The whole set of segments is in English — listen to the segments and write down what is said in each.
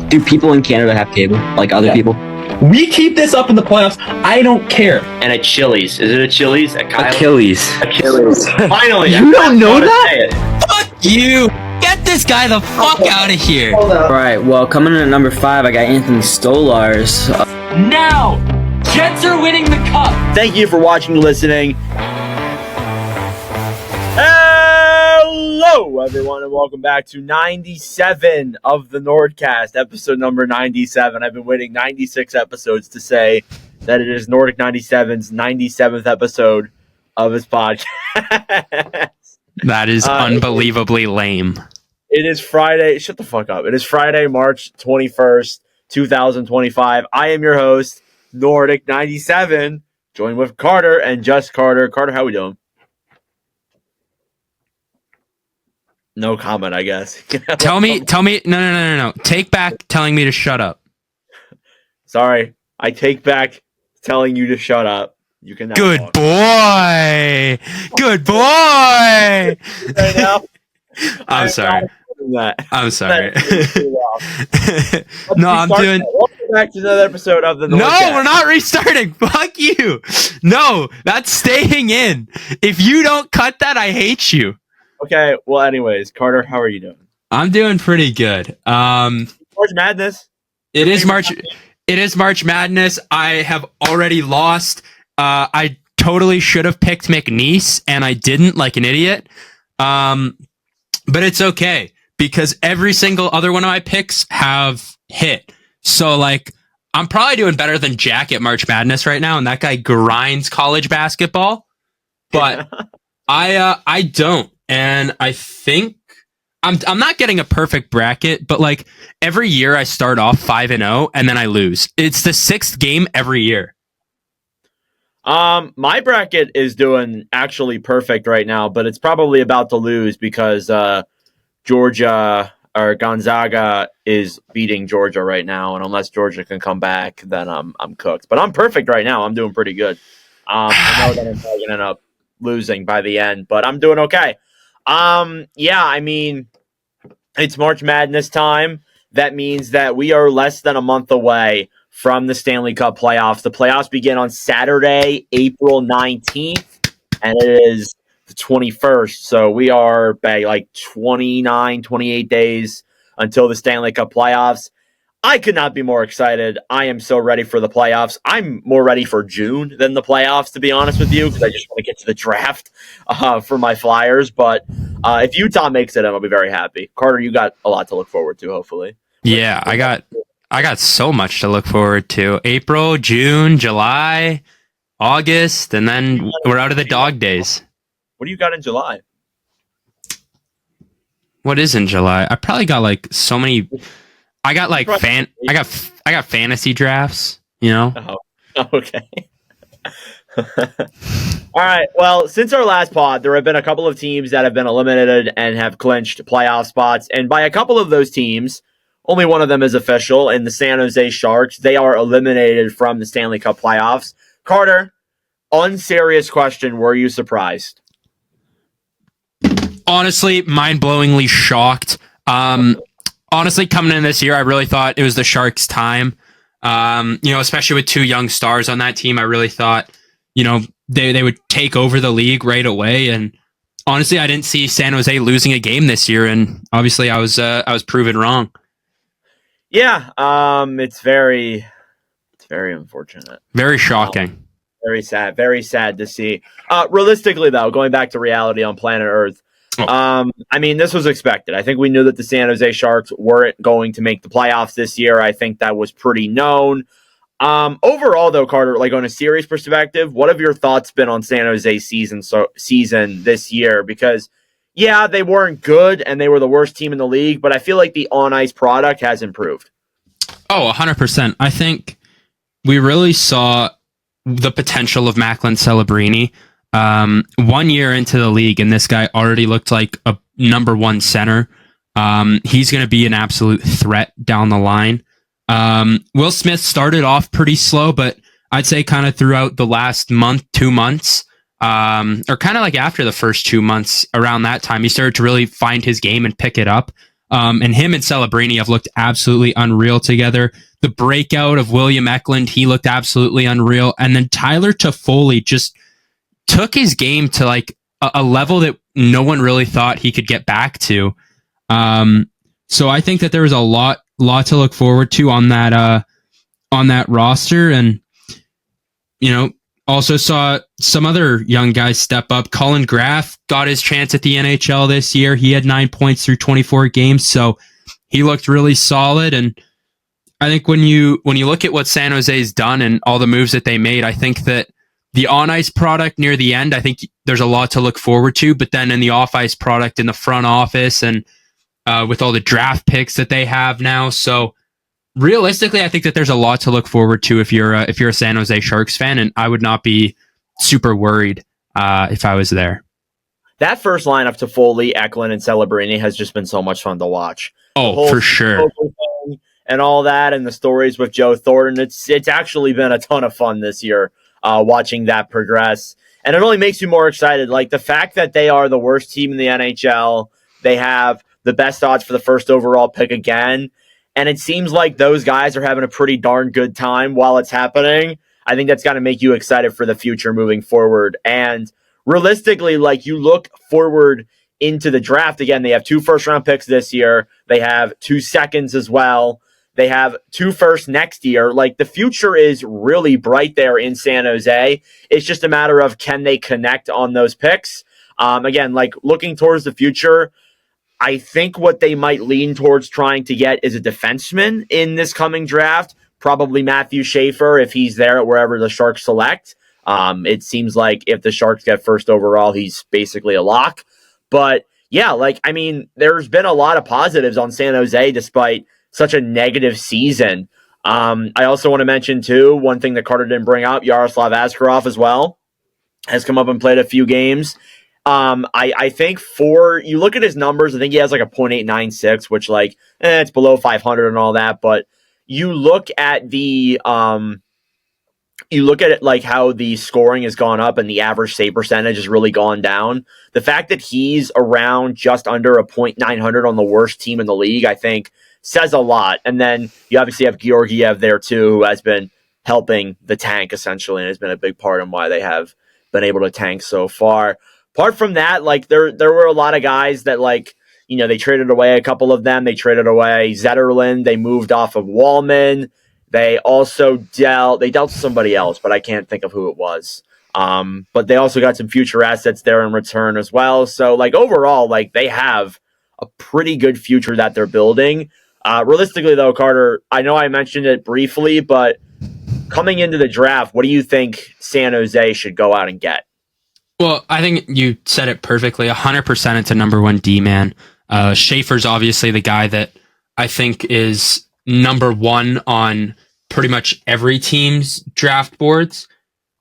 Do people in Canada have cable, like other people? We keep this up in the playoffs. I don't care. And at Chili's. Is it a Chili's? At Kyle's? Achilles. Finally. You don't know that? Fuck you! Get this guy the fuck out of here! Alright, well, coming in at number 5, I got Anthony Stolars. Now! Jets are winning the cup! Thank you for watching and listening. Hello, everyone, and welcome back to 97 of the NordCast, episode number 97. I've been waiting 96 episodes to say that it is Nordic 97's 97th episode of his podcast. That is unbelievably lame. It is Friday. Shut the fuck up. It is Friday, March 21st, 2025. I am your host, Nordic 97, joined with Carter and just Carter. Carter, how we doing? No comment, I guess. Tell me, no. Take back telling me to shut up. Sorry, I take back telling you to shut up. You can now Good talk. boy! Good boy! Right now, I'm sorry. I'm sorry. No, I'm doing. Welcome back to another episode of the. No, NordCast. we're not restarting. Fuck you. No, that's staying in. If you don't cut that, I hate you. Okay. Well, anyways, Carter, how are you doing? I'm doing pretty good. March Madness. It is March. It is March Madness. I have already lost. I totally should have picked McNeese, and I didn't, like an idiot. But it's okay because every single other one of my picks have hit. So, like, I'm probably doing better than Jack at March Madness right now, and that guy grinds college basketball. But I don't, and I think I'm not getting a perfect bracket, but like every year I start off 5-0 and then I lose. It's the 6th game every year. My bracket is doing actually perfect right now, but it's probably about to lose because Georgia or Gonzaga is beating Georgia right now, and unless Georgia can come back, then I'm cooked. But I'm perfect right now. I'm doing pretty good. I know that I'm probably gonna end up losing by the end, but I'm doing okay. Yeah, I mean, it's March Madness time. That means that we are less than a month away from the Stanley Cup playoffs. The playoffs begin on Saturday, April 19th, and it is the 21st. So we are by like 29, 28 days until the Stanley Cup playoffs. I could not be more excited. I am so ready for the playoffs. I'm more ready for June than the playoffs, to be honest with you, because I just want to get to the draft for my Flyers. But if Utah makes it, I'll be very happy. Carter, you got a lot to look forward to, hopefully. Yeah, I got so much to look forward to. April, June, July, August, and then we're out of the dog days. What do you got in July? What is in July? I probably got like so many. I got like I got fantasy drafts, you know. Oh, okay. All right. Well, since our last pod, there have been a couple of teams that have been eliminated and have clinched playoff spots, and by a couple of those teams, only one of them is official, and the San Jose Sharks. They are eliminated from the Stanley Cup playoffs. Carter, unserious question: were you surprised? Honestly, mind-blowingly shocked. Honestly, coming in this year, I really thought it was the Sharks' time. Especially with 2 young stars on that team, I really thought, they would take over the league right away. And honestly, I didn't see San Jose losing a game this year, and obviously, I was proven wrong. Yeah, it's very unfortunate. Very shocking. Very sad to see. Realistically, though, going back to reality on planet Earth, I mean, this was expected. I think we knew that the San Jose Sharks weren't going to make the playoffs this year. I think that was pretty known. Overall, though, Carter, like on a serious perspective, what have your thoughts been on San Jose's season this year? Because, yeah, they weren't good and they were the worst team in the league, but I feel like the on-ice product has improved. Oh, 100%. I think we really saw the potential of Macklin Celebrini. 1 year into the league, and this guy already looked like a number 1 center. He's going to be an absolute threat down the line. Will Smith started off pretty slow, but I'd say kind of throughout the last 2 months, or kind of like after the first 2 months, around that time, he started to really find his game and pick it up. And him and Celebrini have looked absolutely unreal together. The breakout of William Eklund, he looked absolutely unreal. And then Tyler Toffoli just took his game to like a level that no one really thought he could get back to. So I think that there was a lot to look forward to on that roster. And, you know, also saw some other young guys step up. Colin Graff got his chance at the NHL this year. He had 9 points through 24 games, so he looked really solid. And I think when you look at what San Jose's done and all the moves that they made, I think that the on-ice product near the end, I think there's a lot to look forward to. But then in the off-ice product in the front office and with all the draft picks that they have now, so realistically, I think that there's a lot to look forward to if you're a San Jose Sharks fan, and I would not be super worried if I was there. That first lineup to Foley, Eklund, and Celebrini has just been so much fun to watch. Oh, for sure. And all that, and the stories with Joe Thornton. It's actually been a ton of fun this year watching that progress. And it only makes you more excited. Like the fact that they are the worst team in the NHL, they have the best odds for the first overall pick again. And it seems like those guys are having a pretty darn good time while it's happening. I think that's got to make you excited for the future moving forward. And realistically, like you look forward into the draft, again, they have 2 first-round picks this year. They have 2 seconds as well. They have 2 firsts next year. Like the future is really bright there in San Jose. It's just a matter of can they connect on those picks. Again, like looking towards the future, I think what they might lean towards trying to get is a defenseman in this coming draft, probably Matthew Schaefer if he's there at wherever the Sharks select. It seems like if the Sharks get first overall, he's basically a lock. But yeah, like, I mean, there's been a lot of positives on San Jose despite such a negative season. I also want to mention, too, one thing that Carter didn't bring up, Yaroslav Askarov as well has come up and played a few games. I think you look at his numbers, I think he has like a .896, which like, it's below 500 and all that. But you look at it like how the scoring has gone up and the average save percentage has really gone down. The fact that he's around just under a .900 on the worst team in the league, I think says a lot. And then you obviously have Georgiev there too, who has been helping the tank essentially and has been a big part in why they have been able to tank so far. Apart from that, like there were a lot of guys that like, you know, they traded away a couple of them. They traded away Zetterlund. They moved off of Wallman. They also dealt somebody else, but I can't think of who it was. But they also got some future assets there in return as well. So like overall, like they have a pretty good future that they're building. Realistically though, Carter, I know I mentioned it briefly, but coming into the draft, what do you think San Jose should go out and get? Well, I think you said it perfectly. 100% it's a number 1 D-man. Schaefer's obviously the guy that I think is number 1 on pretty much every team's draft boards.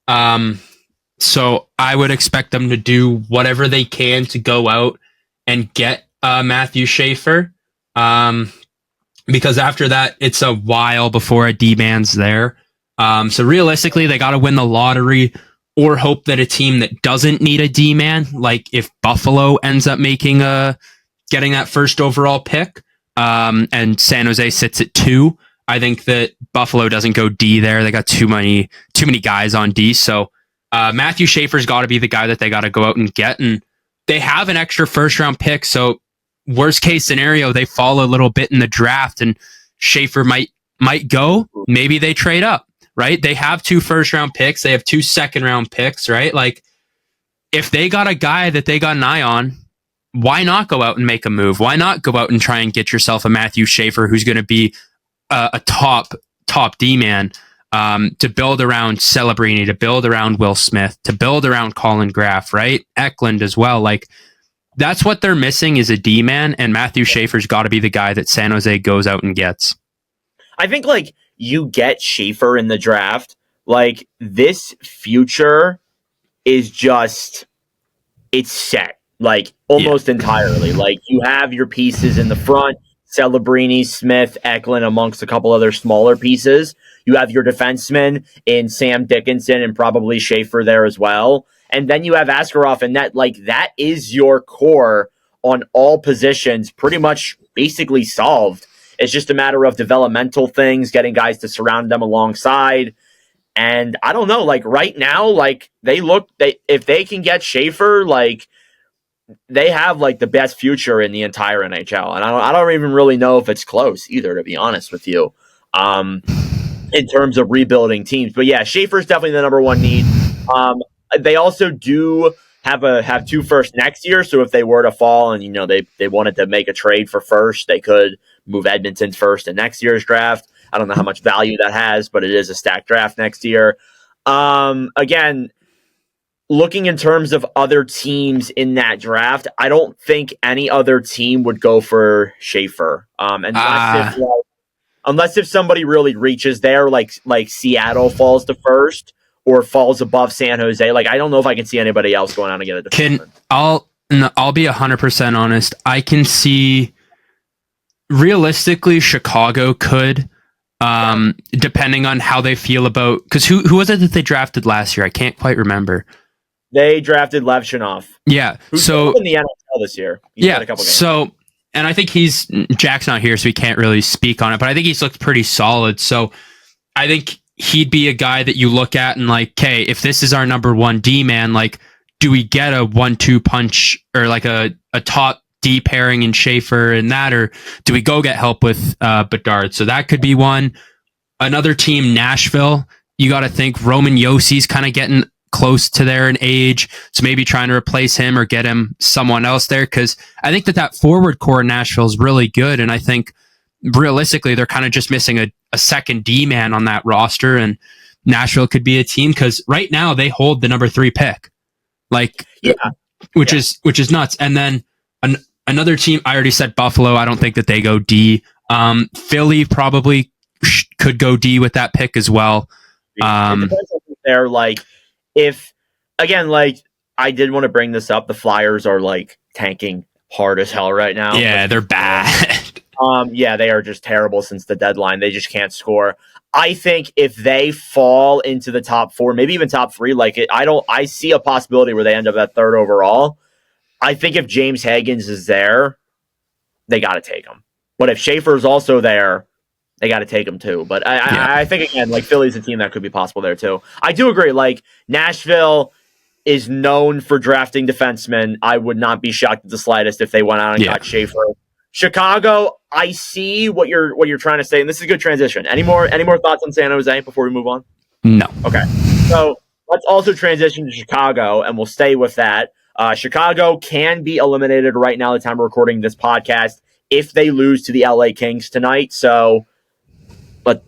So I would expect them to do whatever they can to go out and get Matthew Schaefer. Because after that, it's a while before a D-man's there. So realistically, they got to win the lottery or hope that a team that doesn't need a D-man, like if Buffalo ends up getting that first overall pick, and San Jose sits at 2, I think that Buffalo doesn't go D there. They got too many guys on D. So Matthew Schaefer's got to be the guy that they got to go out and get. And they have an extra first round pick. So worst case scenario, they fall a little bit in the draft and Schaefer might go. Maybe they trade up. Right? They have 2 first round picks. They have 2 second round picks, right? Like if they got a guy that they got an eye on, why not go out and make a move? Why not go out and try and get yourself a Matthew Schaefer who's going to be a top D-man to build around Celebrini, to build around Will Smith, to build around Colin Graff, right? Eklund as well. Like that's what they're missing is a D-man, and Matthew Schaefer's got to be the guy that San Jose goes out and gets. I think like you get Schaefer in the draft, like this future is just, it's set, like almost entirely. Like you have your pieces in the front, Celebrini, Smith, Eklund, amongst a couple other smaller pieces. You have your defensemen in Sam Dickinson and probably Schaefer there as well. And then you have Askarov and that, like that is your core on all positions pretty much basically solved. It's just a matter of developmental things, getting guys to surround them alongside. And I don't know, like right now, like if they can get Schaefer, like they have like the best future in the entire NHL. And I don't even really know if it's close either, to be honest with you, in terms of rebuilding teams. But yeah, Schaefer's definitely the number one need. They also do have 2 firsts next year. So if they were to fall and, they wanted to make a trade for first, they could move Edmonton's first in next year's draft. I don't know how much value that has, but it is a stacked draft next year. Again, looking in terms of other teams in that draft, I don't think any other team would go for Schaefer. Unless if somebody really reaches there, like Seattle falls to first or falls above San Jose. Like, I don't know if I can see anybody else going out and get a defenseman. I'll be 100% honest. I can see realistically Chicago could, depending on how they feel about, because who was it that they drafted last year? I can't quite remember. They drafted Levchinov. Yeah. Who's so in the NFL this year. He's had a couple games. So, and I think Jack's not here, so he can't really speak on it, but I think he's looked pretty solid. So I think he'd be a guy that you look at and like, okay, if this is our number one D man, like, do we get a 1-2 punch or like a top D pairing in Schaefer and that, or do we go get help with Bedard? So that could be one. Another team, Nashville, you got to think Roman Yossi's kind of getting close to there in age, so maybe trying to replace him or get him someone else there, because I think that forward core in Nashville is really good, and I think realistically they're kind of just missing a second D man on that roster, and Nashville could be a team because right now they hold the number 3 pick, which is nuts. And then another team, I already said Buffalo. I don't think that they go D. Philly probably could go D with that pick as well. They're like, if again, like I did want to bring this up, the Flyers are like tanking hard as hell right now. Yeah, they're bad. They are just terrible since the deadline. They just can't score. I think if they fall into the top 4, maybe even top 3, I see a possibility where they end up at 3rd overall. I think if James Higgins is there, they got to take him. But if Schaefer is also there, they got to take him too. But I think, again, like Philly's a team that could be possible there too. I do agree. Like Nashville is known for drafting defensemen. I would not be shocked at the slightest if they went out and got Schaefer. Chicago, I see what you're trying to say, and this is a good transition. Any more thoughts on San Jose before we move on? No. Okay. So let's also transition to Chicago, and we'll stay with that. Chicago can be eliminated right now, the time we're recording this podcast, if they lose to the LA Kings tonight. So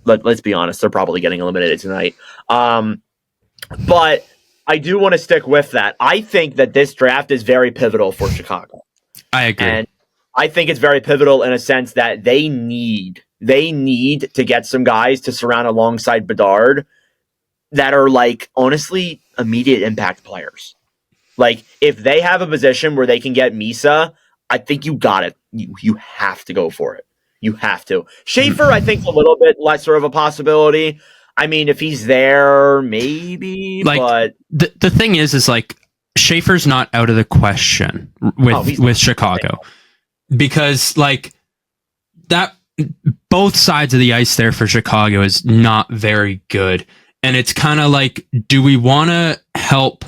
let's be honest, they're probably getting eliminated tonight. But I do want to stick with that. I think that this draft is very pivotal for Chicago. I agree. And I think it's very pivotal in a sense that they need to get some guys to surround alongside Bedard that are like, honestly, immediate impact players. Like if they have a position where they can get Misa, I think you got it. You have to go for it. You have to. Schaefer, I think, a little bit lesser of a possibility. I mean, if he's there, maybe. But the thing is like Schaefer's not out of the question with Chicago, because like that both sides of the ice there for Chicago is not very good, and it's kind of like, do we want to help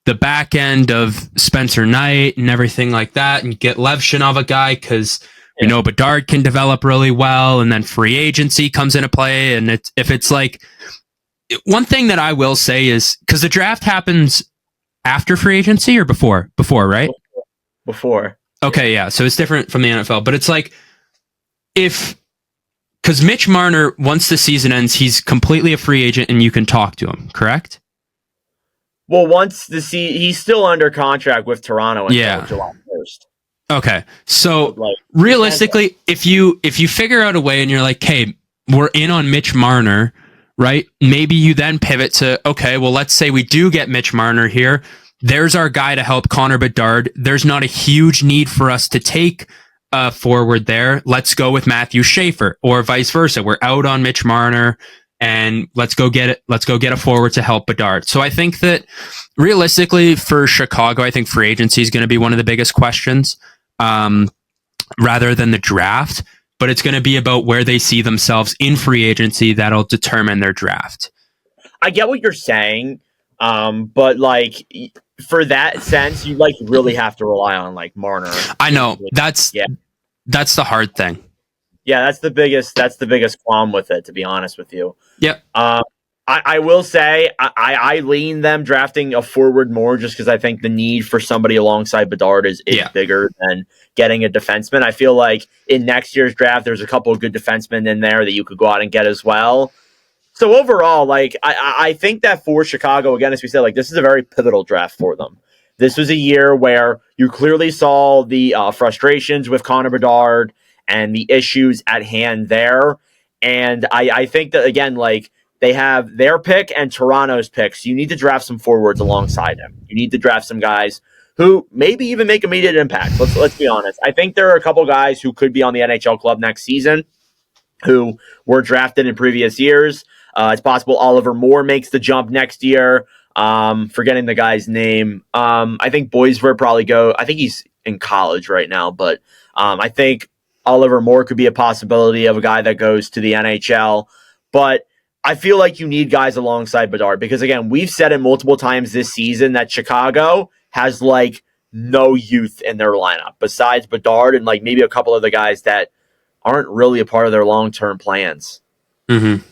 the back end of Spencer Knight and everything like that, and get Levchinov a guy because we know Bedard can develop really well, and then free agency comes into play. And if it's like, one thing that I will say is, because the draft happens after free agency or before, right? Before. Okay, yeah. So it's different from the NFL, but it's like, because Mitch Marner, once the season ends, he's completely a free agent and you can talk to him, correct? Well, he's still under contract with Toronto until July 1st. Okay, so realistically, if you figure out a way and you're like, hey, we're in on Mitch Marner, right? Maybe you then pivot to, okay, well, let's say we do get Mitch Marner here. There's our guy to help Connor Bedard. There's not a huge need for us to take forward there. Let's go with Matthew Schaefer, or vice versa. We're out on Mitch Marner, and let's go get it. Let's go get a forward to help Bedard. So I think that realistically for Chicago, I think free agency is going to be one of the biggest questions. rather than the draft, but it's going to be about where they see themselves in free agency that'll determine their draft. I get what you're saying, but like for that sense, you like really have to rely on like Marner. I know that's the hard thing. Yeah, that's the biggest qualm with it, to be honest with you. Yep. I will say I lean them drafting a forward more just because I think the need for somebody alongside Bedard is bigger than getting a defenseman. I feel like in next year's draft, there's a couple of good defensemen in there that you could go out and get as well. So overall, like I think that for Chicago, again, as we said, like this is a very pivotal draft for them. This was a year where you clearly saw the frustrations with Connor Bedard and the issues at hand there. And I think that, again, like they have their pick and Toronto's pick. So you need to draft some forwards alongside him. You need to draft some guys who maybe even make immediate impact. Let's be honest. I think there are a couple guys who could be on the NHL club next season who were drafted in previous years. It's possible Oliver Moore makes the jump next year. Forgetting the guy's name. I think Boisvert probably go. I think he's in college right now, but I think Oliver Moore could be a possibility of a guy that goes to the NHL. But I feel like you need guys alongside Bedard because, again, we've said it multiple times this season that Chicago has like no youth in their lineup besides Bedard and like maybe a couple of the guys that aren't really a part of their long-term plans. Mm-hmm.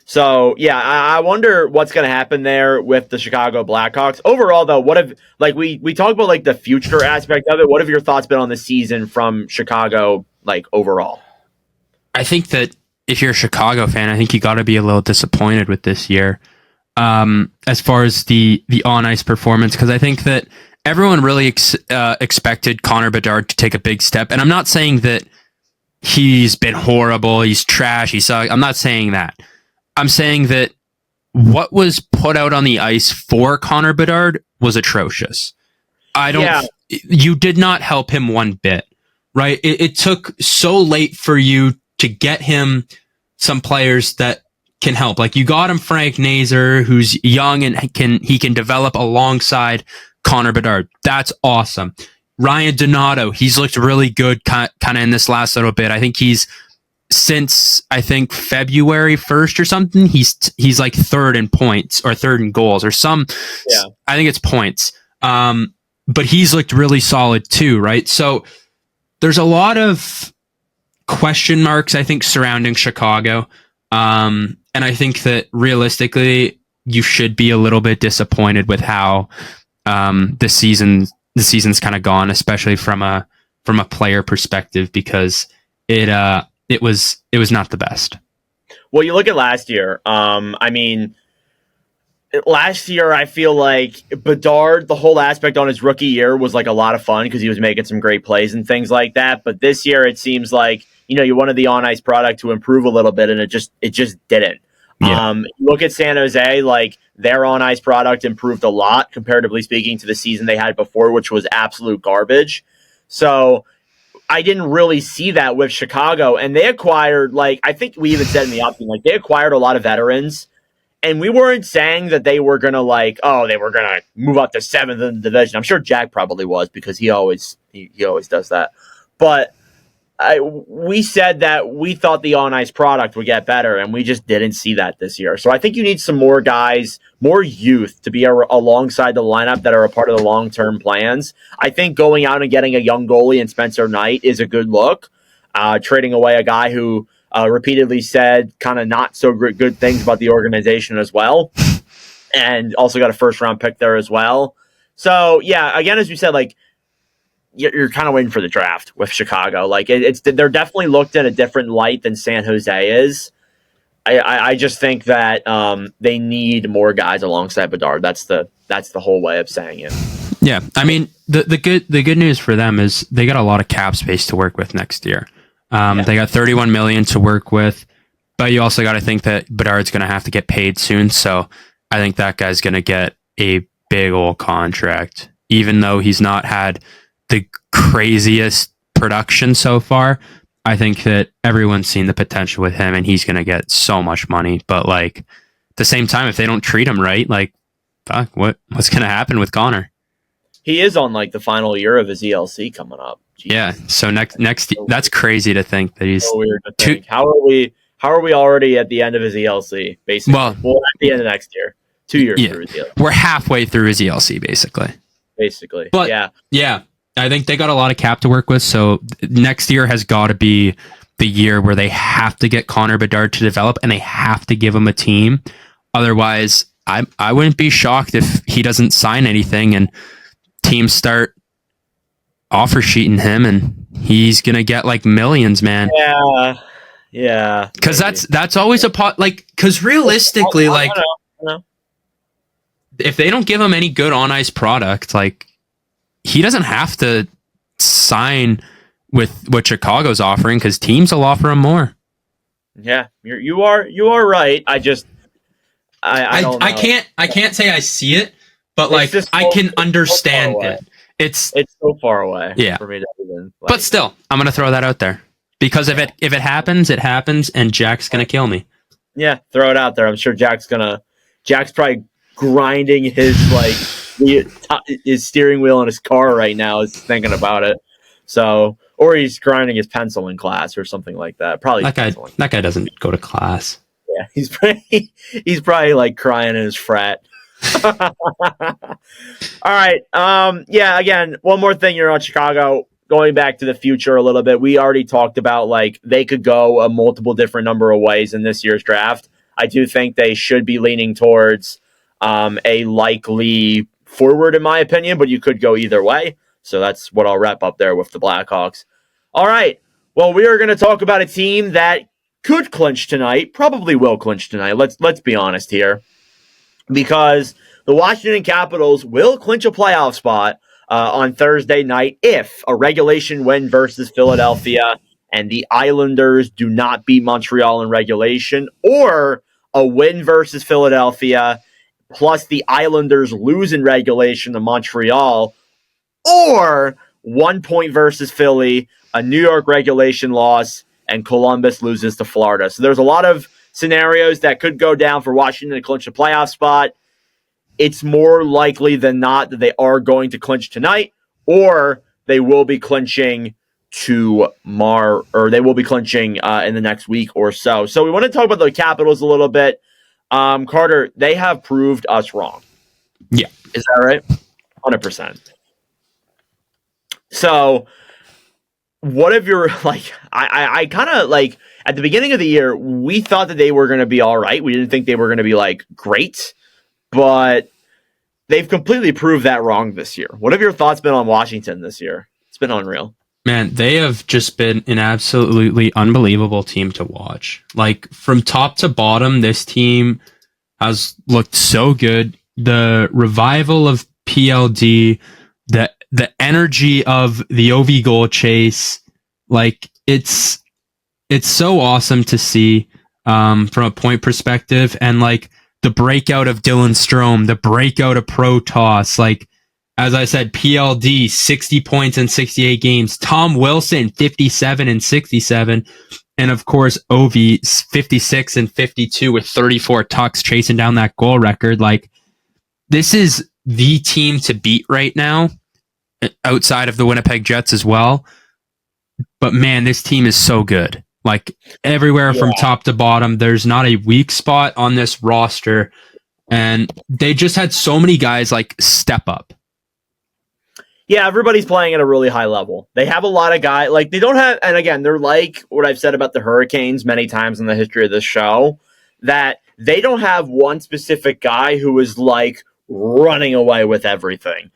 So, yeah, I wonder what's going to happen there with the Chicago Blackhawks. Overall, though, what have, like, we talk about, like, the future aspect of it. What have your thoughts been on the season from Chicago, like, overall? I think that if you're a Chicago fan, I think you got to be a little disappointed with this year as far as the on-ice performance, because I think that everyone really expected Connor Bedard to take a big step. And I'm not saying that he's been horrible, he's trash, he sucks. I'm not saying that. I'm saying that what was put out on the ice for Connor Bedard was atrocious. You did not help him one bit, right? It took so late for you to get him some players that can help. Like you got him Frank Nazar, who's young and he can develop alongside Connor Bedard. That's awesome. Ryan Donato, he's looked really good kind of in this last little bit. I think since February 1st or something, he's like third in points or third in goals or some. Yeah. I think it's points. But he's looked really solid too, right? So there's a lot of question marks, I think, surrounding Chicago. And I think that realistically, you should be a little bit disappointed with how the season's kind of gone, especially from a player perspective, because it was not the best. Well, you look at last year. Last year, I feel like Bedard, the whole aspect on his rookie year was like a lot of fun because he was making some great plays and things like that. But this year, it seems like, you wanted the on-ice product to improve a little bit, and it just didn't. Yeah. Look at San Jose, like their on-ice product improved a lot, comparatively speaking, to the season they had before, which was absolute garbage. So I didn't really see that with Chicago, and they acquired, like, I think we even said in the offseason, like, they acquired a lot of veterans, and we weren't saying that they were going to, move up to 7th in the division. I'm sure Jack probably was, because he always does that. But we said that we thought the on-ice product would get better, and we just didn't see that this year. So I think you need some more guys, more youth to be alongside the lineup that are a part of the long-term plans. I think going out and getting a young goalie in Spencer Knight is a good look. Trading away a guy who repeatedly said kind of not so good things about the organization as well, and also got a first-round pick there as well. So, yeah, again, as we said, like, you're kind of waiting for the draft with Chicago. Like they're definitely looked in a different light than San Jose is. I just think that they need more guys alongside Bedard. That's the whole way of saying it. Yeah, I mean the good news for them is they got a lot of cap space to work with next year. They got $31 million to work with, but you also got to think that Bedard's going to have to get paid soon. So I think that guy's going to get a big old contract, even though he's not had the craziest production so far. I think that everyone's seen the potential with him, and he's going to get so much money. But like at the same time, if they don't treat him right, like fuck, what's going to happen with Connor? He is on like the final year of his ELC coming up. Yeah. So next, that's crazy to think that he's so weird to think. How are we already at the end of his ELC? Basically, well, at the end of next year, 2 years through his ELC. We're halfway through his ELC, basically. But yeah, I think they got a lot of cap to work with. So next year has got to be the year where they have to get Connor Bedard to develop, and they have to give him a team. Otherwise, I wouldn't be shocked if he doesn't sign anything and teams start offer sheeting him, and he's gonna get like millions, man. Yeah. Because that's always a pot. Like, because realistically, like, if they don't give him any good on ice product, like, he doesn't have to sign with what Chicago's offering, because teams will offer him more. Yeah, you are right. I don't know. I can't say I see it, but like I can understand it. It's so far away. Yeah. For me to even, like, but still, I'm gonna throw that out there because if it happens, it happens, and Jack's gonna kill me. Yeah, throw it out there. I'm sure Jack's probably grinding his his steering wheel in his car right now, is thinking about it. So, or he's grinding his pencil in class or something like that. Probably that guy doesn't go to class. Yeah, he's probably like crying in his frat. All right. Yeah, again, one more thing here on Chicago, going back to the future a little bit. We already talked about, like, they could go a multiple different number of ways in this year's draft. I do think they should be leaning towards a likely forward, in my opinion, but you could go either way. So that's what I'll wrap up there with the Blackhawks. All right. Well, we are going to talk about a team that could clinch tonight, probably will clinch tonight. Let's be honest here, because the Washington Capitals will clinch a playoff spot on Thursday night if a regulation win versus Philadelphia and the Islanders do not beat Montreal in regulation, or a win versus Philadelphia plus the Islanders lose in regulation to Montreal, or 1 point versus Philly, a New York regulation loss, and Columbus loses to Florida. So there's a lot of scenarios that could go down for Washington to clinch a playoff spot. It's more likely than not that they are going to clinch tonight, or they will be clinching in the next week or so. So we want to talk about the Capitals a little bit. Carter, they have proved us wrong. Yeah. Is that right? 100%. So what if you're like, I kind of like, at the beginning of the year, we thought that they were going to be all right. We didn't think they were going to be like great, but they've completely proved that wrong this year. What have your thoughts been on Washington this year? It's been unreal. Man, they have just been an absolutely unbelievable team to watch. Like, from top to bottom, this team has looked so good. The revival of PLD, the energy of the OV goal chase, like, it's so awesome to see from a point perspective. And like the breakout of Dylan Strome, the breakout of Protoss, like, as I said, PLD 60 points in 68 games, Tom Wilson 57 and 67, and of course Ovi 56 and 52 with 34 tucks chasing down that goal record. Like, this is the team to beat right now, outside of the Winnipeg Jets as well. But man, this team is so good. Like, everywhere from top to bottom, there's not a weak spot on this roster, and they just had so many guys like step up. Yeah, everybody's playing at a really high level. They have a lot of guys. Like, they don't have, and again, they're like what I've said about the Hurricanes many times in the history of this show, that they don't have one specific guy who is like running away with everything.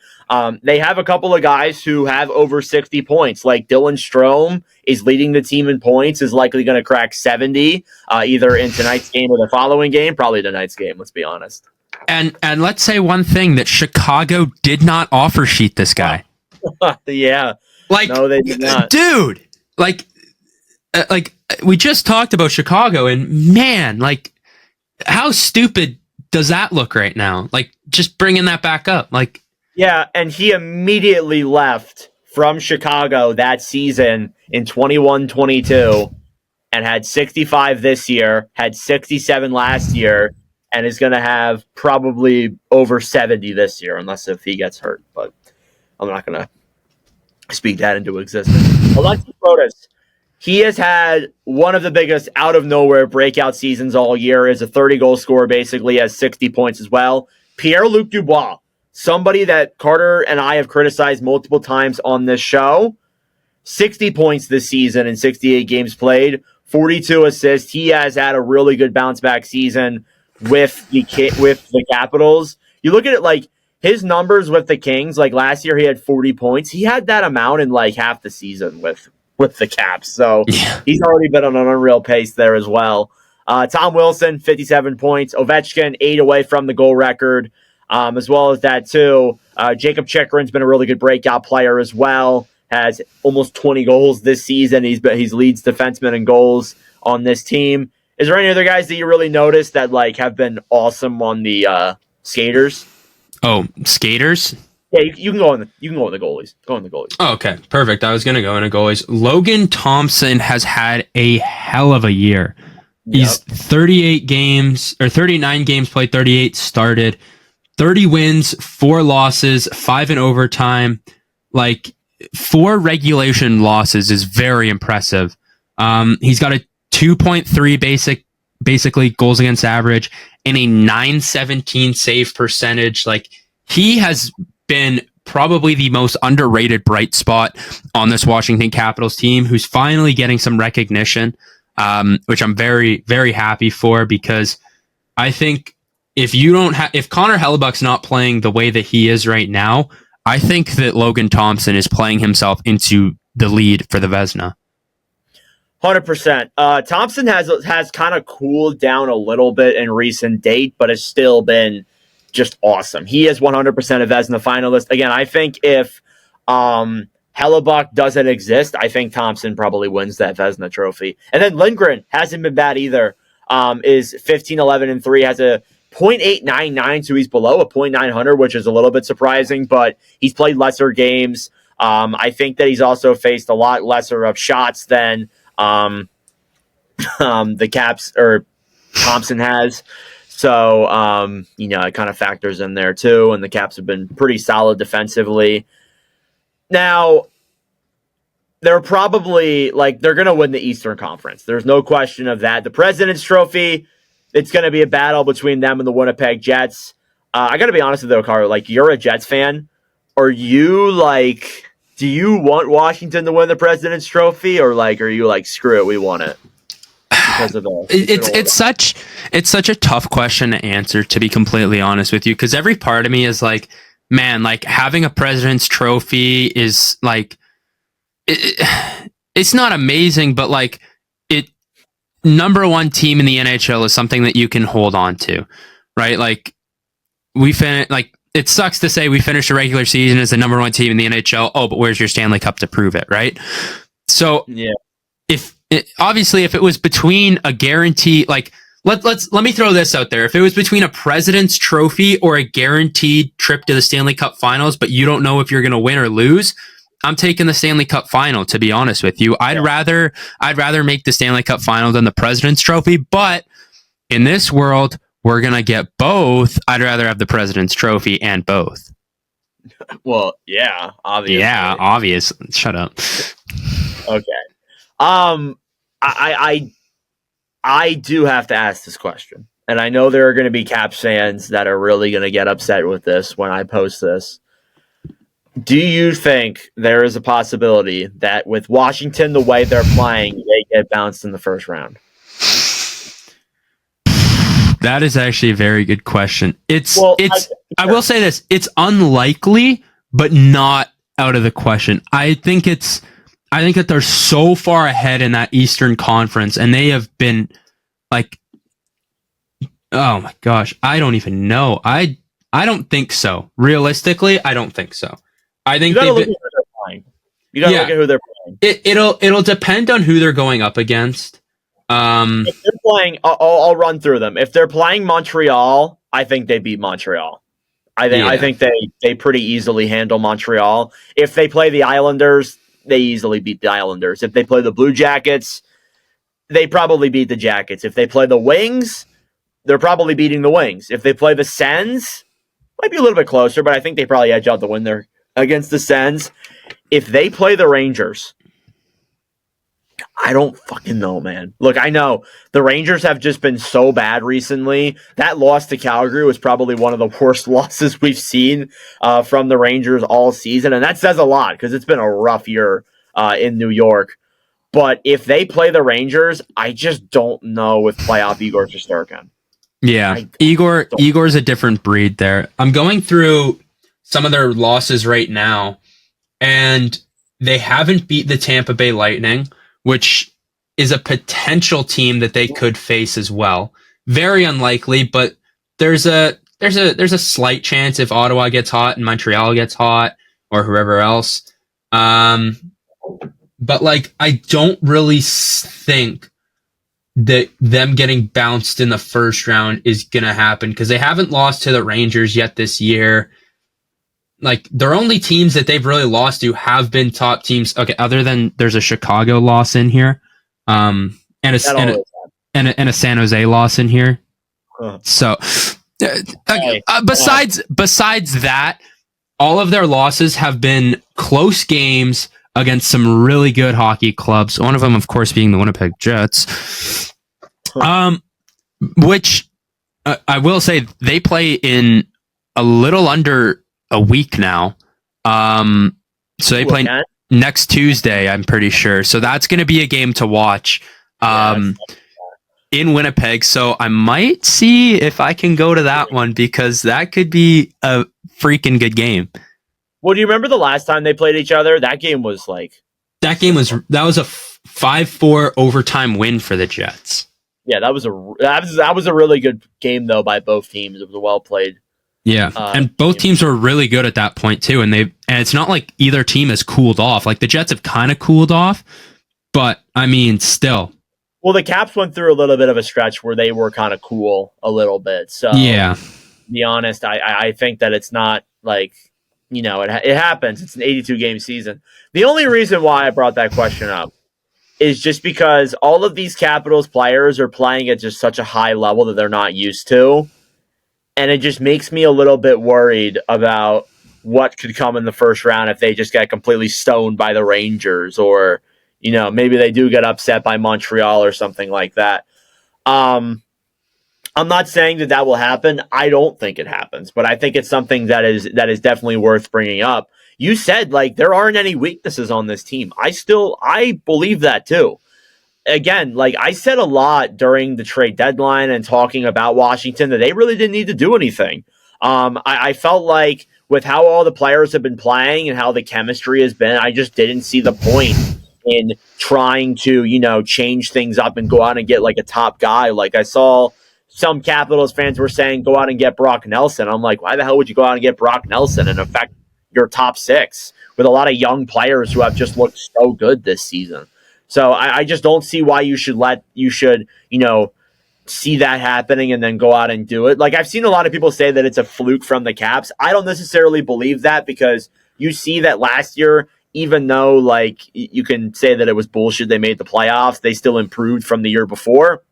They have a couple of guys who have over 60 points. Like, Dylan Strome is leading the team in points, is likely going to crack 70, either in tonight's game or the following game. Probably tonight's game, let's be honest. And let's say one thing, that Chicago did not offer sheet this guy. Yeah. Like, no, they did not. Dude, like we just talked about Chicago, and man, like, how stupid does that look right now? Like, just bringing that back up. Like, yeah, and he immediately left from Chicago that season in 21-22 and had 65 this year, had 67 last year, and is going to have probably over 70 this year, unless if he gets hurt. But I'm not going to speak that into existence. Alexis Brodas, he has had one of the biggest out-of-nowhere breakout seasons all year. Is a 30-goal scorer, basically, has 60 points as well. Pierre-Luc Dubois, somebody that Carter and I have criticized multiple times on this show, 60 points this season in 68 games played, 42 assists. He has had a really good bounce-back season with the Capitals. You look at it like his numbers with the Kings, like last year he had 40 points. He had that amount in like half the season with the Caps. So he's already been on an unreal pace there as well. Tom Wilson, 57 points. Ovechkin, 8 away from the goal record. As well as that too. Jacob Chikrin's been a really good breakout player as well. Has almost 20 goals this season. He's leads defenseman in goals on this team. Is there any other guys that you really noticed that like have been awesome on the skaters? Oh, skaters? Yeah, you can go on the goalies. Go on the goalies. Oh, okay, perfect. I was gonna go into goalies. Logan Thompson has had a hell of a year. He's 38 games or 39 games played, 38 started, 30 wins, 4 losses, 5 in overtime. Like 4 regulation losses is very impressive. He's got a 2.3 basically goals against average and a 917 save percentage. Like he has been probably the most underrated bright spot on this Washington Capitals team, who's finally getting some recognition, which I'm very, very happy for, because I think if Connor Hellebuck's not playing the way that he is right now, I think that Logan Thompson is playing himself into the lead for the Vezina. 100%. Thompson has kind of cooled down a little bit in recent date, but has still been just awesome. He is 100% a Vezina finalist. Again, I think if Hellebuck doesn't exist, I think Thompson probably wins that Vezina trophy. And then Lindgren hasn't been bad either. Is 15, 11, and 3, has a .899, so he's below a .900, which is a little bit surprising, but he's played lesser games. I think that he's also faced a lot lesser of shots than the Caps or Thompson has. So, it kind of factors in there too. And the Caps have been pretty solid defensively. Now, they're probably they're going to win the Eastern Conference. There's no question of that. The President's Trophy, it's going to be a battle between them and the Winnipeg Jets. I got to be honest with you, Carl. You're a Jets fan. Are you do you want Washington to win the President's Trophy, or are you screw it, we want it? Because of it's such a tough question to answer, to be completely honest with you, because every part of me is man, having a President's Trophy is it's not amazing, but number one team in the NHL is something that you can hold on to, right? It sucks to say we finished the regular season as the number one team in the NHL. Oh, but where's your Stanley Cup to prove it, right? So yeah, if it was between a guarantee, let me throw this out there. If it was between a President's Trophy or a guaranteed trip to the Stanley Cup Finals, but you don't know if you're going to win or lose, I'm taking the Stanley Cup Final, to be honest with you. I'd rather make the Stanley Cup Final than the President's Trophy, but in this world, we're going to get both. I'd rather have the President's Trophy and both. Well, yeah, obviously. Yeah, obvious. Shut up. Okay. I do have to ask this question, and I know there are going to be Caps fans that are really going to get upset with this when I post this. Do you think there is a possibility that with Washington the way they're playing, they get bounced in the first round? That is actually a very good question. I will say this, it's unlikely, but not out of the question. I think that they're so far ahead in that Eastern Conference, and they have been oh my gosh, I don't even know. I don't think so. Realistically, I don't think so. I think you gotta look at who they're playing. You gotta look at who they're playing. It'll depend on who they're going up against. If they're playing, I'll run through them. If they're playing Montreal, I think they beat Montreal. I think they pretty easily handle Montreal. If they play the Islanders, they easily beat the Islanders. If they play the Blue Jackets, they probably beat the Jackets. If they play the Wings, they're probably beating the Wings. If they play the Sens, might be a little bit closer, but I think they probably edge out the win there against the Sens. If they play the Rangers, I don't fucking know, man. Look, I know the Rangers have just been so bad recently. That loss to Calgary was probably one of the worst losses we've seen from the Rangers all season. And that says a lot because it's been a rough year in New York. But if they play the Rangers, I just don't know if playoff Igor Shesterkin. Yeah, Igor's a different breed there. I'm going through some of their losses right now, and they haven't beat the Tampa Bay Lightning, which is a potential team that they could face as well. Very unlikely, but there's a slight chance if Ottawa gets hot and Montreal gets hot or whoever else. But like, I don't really think that them getting bounced in the first round is going to happen because they haven't lost to the Rangers yet this year. Like, their only teams that they've really lost to have been top teams. Okay, other than there's a Chicago loss in here, and a San Jose loss in here. Huh. So, besides that, all of their losses have been close games against some really good hockey clubs. One of them, of course, being the Winnipeg Jets. Which I will say they play in a little under a week now. So they play next Tuesday, I'm pretty sure. So that's going to be a game to watch in Winnipeg. So I might see if I can go to that one because that could be a freaking good game. Well, do you remember the last time they played each other? That game was like... That was a 5-4 overtime win for the Jets. Yeah, that was a really good game, though, by both teams. It was a well played. Yeah, and both teams were really good at that point too. And it's not like either team has cooled off. Like the Jets have kind of cooled off, but I mean, still. Well, the Caps went through a little bit of a stretch where they were kind of cool a little bit. So, yeah, to be honest, I think that it's not like, you know, it happens. It's an 82-game season. The only reason why I brought that question up is just because all of these Capitals players are playing at just such a high level that they're not used to. And it just makes me a little bit worried about what could come in the first round if they just get completely stoned by the Rangers or, you know, maybe they do get upset by Montreal or something like that. I'm not saying that will happen. I don't think it happens, but I think it's something that is definitely worth bringing up. You said, like, there aren't any weaknesses on this team. I believe that too. Again, like I said a lot during the trade deadline and talking about Washington that they really didn't need to do anything. I felt like with how all the players have been playing and how the chemistry has been, I just didn't see the point in trying to, you know, change things up and go out and get like a top guy. Like I saw some Capitals fans were saying, go out and get Brock Nelson. I'm like, why the hell would you go out and get Brock Nelson and affect your top six with a lot of young players who have just looked so good this season? So I just don't see why you should, you know, see that happening and then go out and do it. Like I've seen a lot of people say that it's a fluke from the Caps. I don't necessarily believe that because you see that last year, even though like you can say that it was bullshit, they made the playoffs, they still improved from the year before.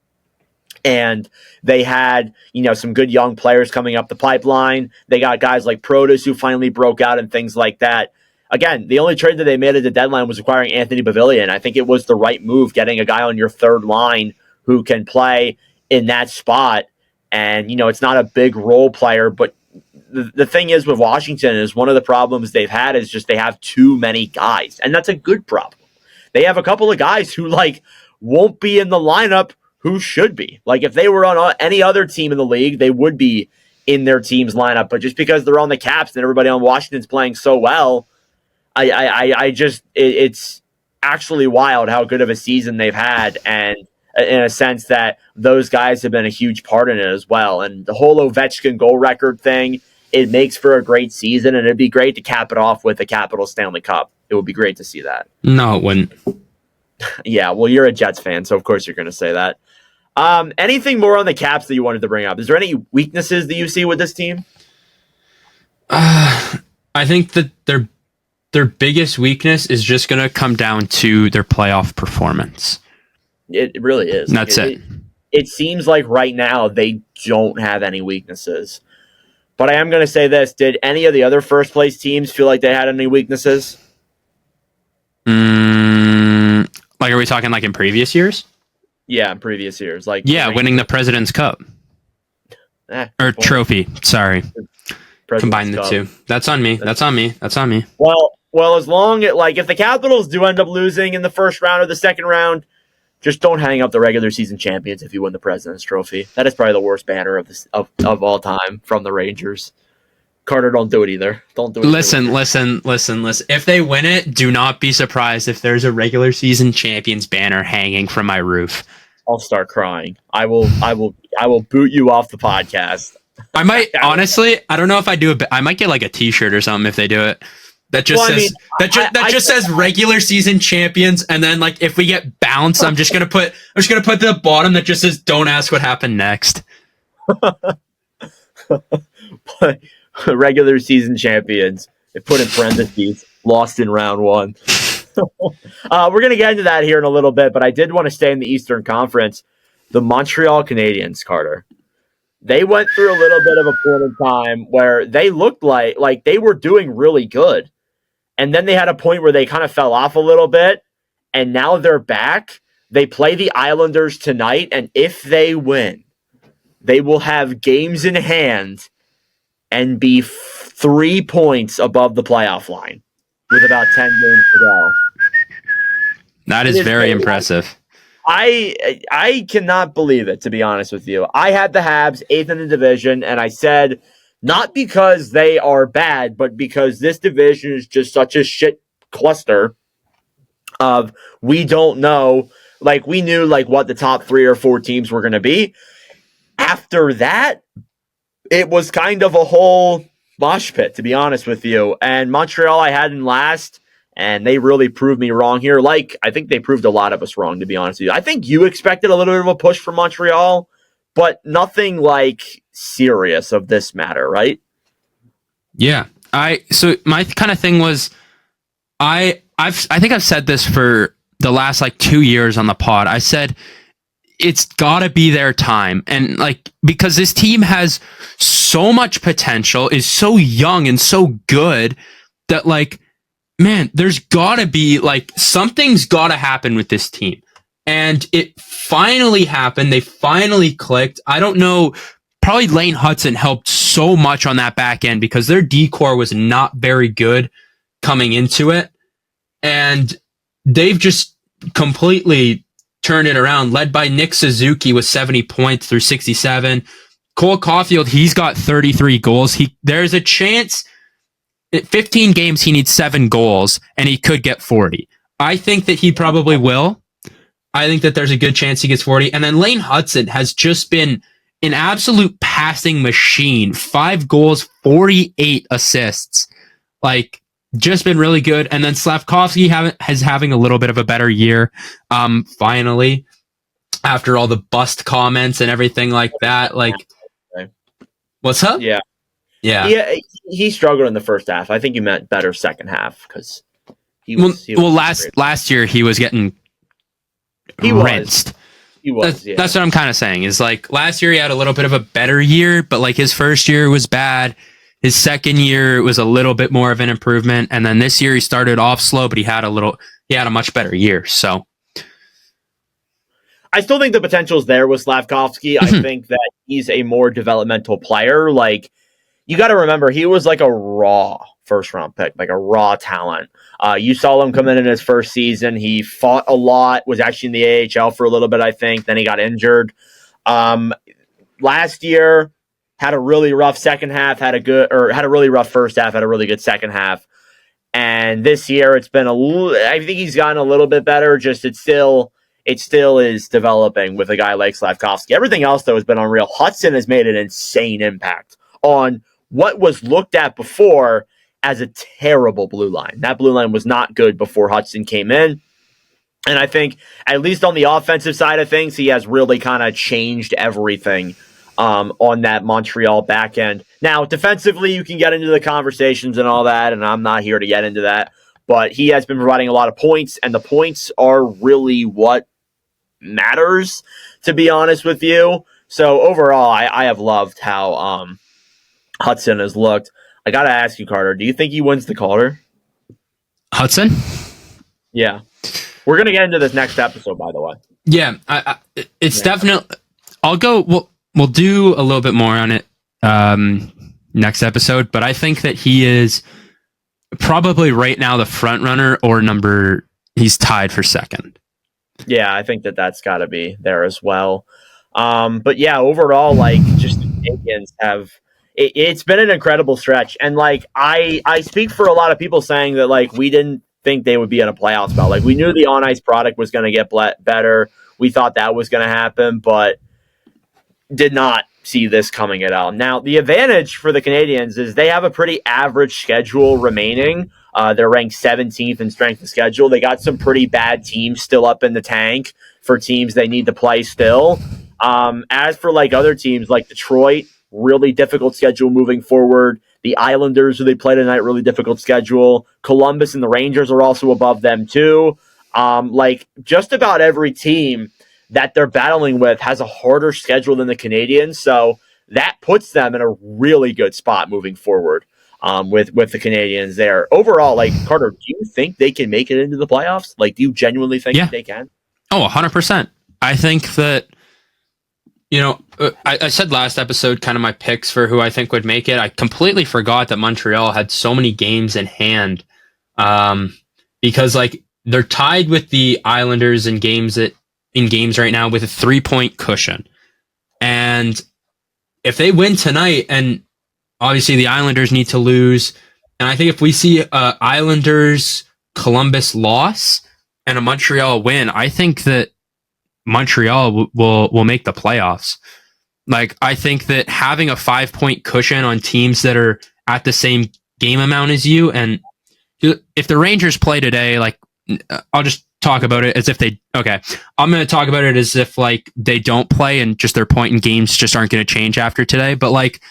And they had, you know, some good young players coming up the pipeline. They got guys like Protas who finally broke out and things like that. Again, the only trade that they made at the deadline was acquiring Anthony Pavilion. I think it was the right move, getting a guy on your third line who can play in that spot. And, you know, it's not a big role player, but the thing is with Washington is one of the problems they've had is just they have too many guys. And that's a good problem. They have a couple of guys who, like, won't be in the lineup who should be. Like, if they were on any other team in the league, they would be in their team's lineup. But just because they're on the Caps and everybody on Washington's playing so well, it's actually wild how good of a season they've had, and in a sense that those guys have been a huge part in it as well. And the whole Ovechkin goal record thing, it makes for a great season, and it'd be great to cap it off with a Capital Stanley Cup. It would be great to see that. No, it wouldn't. Yeah, well, you're a Jets fan, so of course you're going to say that. Anything more on the Caps that you wanted to bring up? Is there any weaknesses that you see with this team? I think that their biggest weakness is just going to come down to their playoff performance. It really is. That's it. It seems like right now they don't have any weaknesses. But I am going to say this. Did any of the other first-place teams feel like they had any weaknesses? Like, are we talking like in previous years? Yeah, in previous years. Like winning the President's Cup. Or trophy. Sorry. Combine the two. That's on me. That's on me. Well, as long as, like, if the Capitals do end up losing in the first round or the second round, just don't hang up the regular season champions if you win the President's Trophy. That is probably the worst banner of all time from the Rangers. Carter, don't do it either. Don't do it. Listen. If they win it, do not be surprised if there's a regular season champions banner hanging from my roof. I'll start crying. I will boot you off the podcast. I might honestly. I don't know if I do it. I might get like a T-shirt or something if they do it. That just says regular season champions, and then like if we get bounced, I'm just gonna put the bottom that just says "Don't ask what happened next." But regular season champions, they put in parentheses, lost in round one. We're gonna get into that here in a little bit, but I did want to stay in the Eastern Conference. The Montreal Canadiens, Carter. They went through a little bit of a point in time where they looked like they were doing really good. And then they had a point where they kind of fell off a little bit, and now they're back. They play the Islanders tonight, and if they win, they will have games in hand and be 3 points above the playoff line with about 10 games to go. That is very impressive. I cannot believe it, to be honest with you. I had the Habs 8th in the division, and I said, not because they are bad, but because this division is just such a shit cluster of we don't know. Like, we knew like what the top 3 or 4 teams were going to be. After that, it was kind of a whole mosh pit, to be honest with you. And Montreal I had in last, and they really proved me wrong here. Like, I think they proved a lot of us wrong, to be honest with you. I think you expected a little bit of a push from Montreal, but nothing like serious of this matter, right? Yeah. So my kind of thing was I think I've said this for the last like 2 years on the pod. I said it's got to be their time, and like because this team has so much potential, is so young and so good that like man, there's got to be like something's got to happen with this team. And it finally happened. They finally clicked. I don't know. Probably Lane Hudson helped so much on that back end because their D-core was not very good coming into it. And they've just completely turned it around, led by Nick Suzuki with 70 points through 67. Cole Caulfield, he's got 33 goals. There's a chance at 15 games he needs 7 goals, and he could get 40. I think that he probably will. I think that there's a good chance he gets 40. And then Lane Hudson has just been an absolute passing machine. 5 goals, 48 assists. Like, just been really good. And then Slavkovsky is having a little bit of a better year. Finally, after all the bust comments and everything like that. Like, what's up? Yeah. He struggled in the first half. I think you meant better second half because last year he was getting rinsed. That's what I'm kind of saying. Is like last year he had a little bit of a better year, but like his first year was bad. His second year was a little bit more of an improvement, and then this year he started off slow, but he had a much better year. So I still think the potential is there with Slavkovsky. I think that he's a more developmental player. Like, you got to remember, he was like a raw first-round pick, like a raw talent. You saw him come in his first season. He fought a lot, was actually in the AHL for a little bit, I think. Then he got injured. Last year, had a really rough second half, had a really rough first half, had a really good second half. And this year, it's been I think he's gotten a little bit better. Just it still is developing with a guy like Slavkovsky. Everything else, though, has been unreal. Hudson has made an insane impact on what was looked at before as a terrible blue line. That blue line was not good before Hudson came in. And I think, at least on the offensive side of things, he has really kind of changed everything on that Montreal back end. Now, defensively, you can get into the conversations and all that, and I'm not here to get into that. But he has been providing a lot of points, and the points are really what matters, to be honest with you. So overall, I have loved how Hudson has looked. I got to ask you, Carter, do you think he wins the Calder? Hudson? Yeah. We're going to get into this next episode, by the way. Yeah, it's definitely. I'll go. We'll do a little bit more on it next episode, but I think that he is probably right now the front runner or number. He's tied for second. Yeah, I think that's got to be there as well. But yeah, overall, like, just the Canadiens have. It's been an incredible stretch, and like I speak for a lot of people saying that like we didn't think they would be in a playoff spot. Like we knew the on ice product was going to get better. We thought that was going to happen, but did not see this coming at all. Now, the advantage for the Canadiens is they have a pretty average schedule remaining. They're ranked 17th in strength of schedule. They got some pretty bad teams still up in the tank for teams they need to play still. As for like other teams like Detroit, really difficult schedule moving forward. The Islanders, who they play tonight, really difficult schedule. Columbus and the Rangers are also above them too. Like just about every team that they're battling with has a harder schedule than the Canadiens, so that puts them in a really good spot moving forward with the Canadiens there. Overall, like, Carter, do you think they can make it into the playoffs? Like, do you genuinely think that they can? Oh, 100%. I think that, I said last episode kind of my picks for who I think would make it. I completely forgot that Montreal had so many games in hand because, like, they're tied with the Islanders in games right now with a 3-point cushion. And if they win tonight, and obviously the Islanders need to lose, and I think if we see a Islanders Columbus loss and a Montreal win, I think that Montreal will make the playoffs. Like, I think that having a 5-point cushion on teams that are at the same game amount as you, and if the Rangers play today, like, I'll just talk about it as if I'm going to talk about it as if like they don't play and just their point in games just aren't going to change after today. But like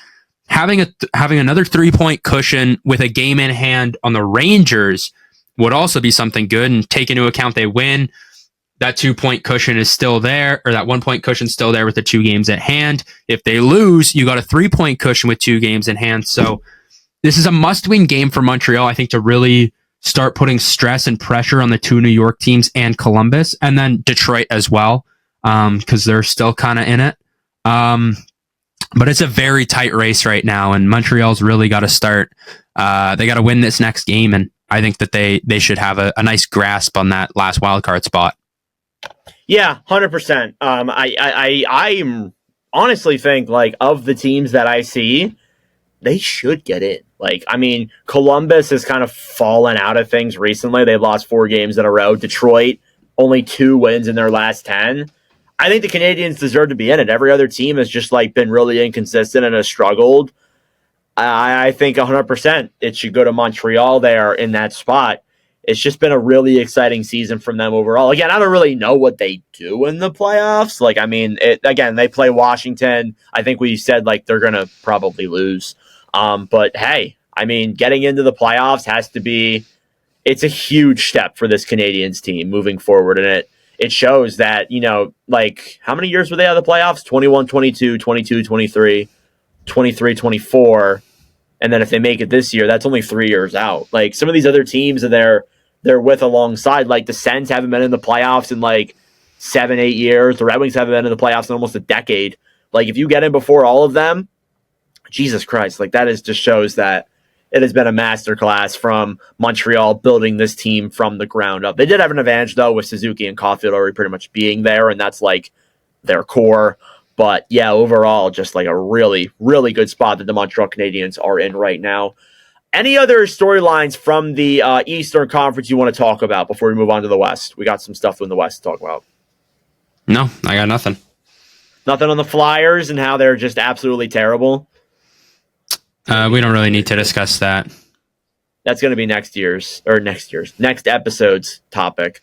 having another 3-point cushion with a game in hand on the Rangers would also be something good, and take into account they win, that 2-point cushion is still there, or that 1-point cushion still there with the 2 games at hand. If they lose, you got a 3-point cushion with 2 games in hand. So this is a must-win game for Montreal, I think, to really start putting stress and pressure on the 2 New York teams and Columbus, and then Detroit as well, because they're still kind of in it. But it's a very tight race right now, and Montreal's really got to start. They got to win this next game, and I think that they should have a nice grasp on that last wildcard spot. Yeah, 100%. I honestly think, like, of the teams that I see, they should get in. Like, I mean, Columbus has kind of fallen out of things recently. They've lost 4 games in a row. Detroit, only 2 wins in their last 10. I think the Canadiens deserve to be in it. Every other team has just, like, been really inconsistent and has struggled. I think 100% it should go to Montreal there in that spot. It's just been a really exciting season from them overall. Again, I don't really know what they do in the playoffs. Like, I mean, they play Washington. I think we said, like, they're going to probably lose. But hey, I mean, getting into the playoffs it's a huge step for this Canadiens team moving forward. And it shows that, like, how many years were they out of the playoffs? 21, 22, 22, 23, 23, 24. And then if they make it this year, that's only 3 years out. Like, some of these other teams they're with alongside, like the Sens haven't been in the playoffs in like 7, 8 years. The Red Wings haven't been in the playoffs in almost a decade. Like, if you get in before all of them, Jesus Christ, like, that just shows that it has been a masterclass from Montreal building this team from the ground up. They did have an advantage, though, with Suzuki and Caulfield already pretty much being there, and that's, like, their core. But, yeah, overall, just, like, a really, really good spot that the Montreal Canadiens are in right now. Any other storylines from the Eastern Conference you want to talk about before we move on to the West? We got some stuff in the West to talk about. No, I got nothing. Nothing on the Flyers and how they're just absolutely terrible? We don't really need to discuss that. That's going to be next episode's topic.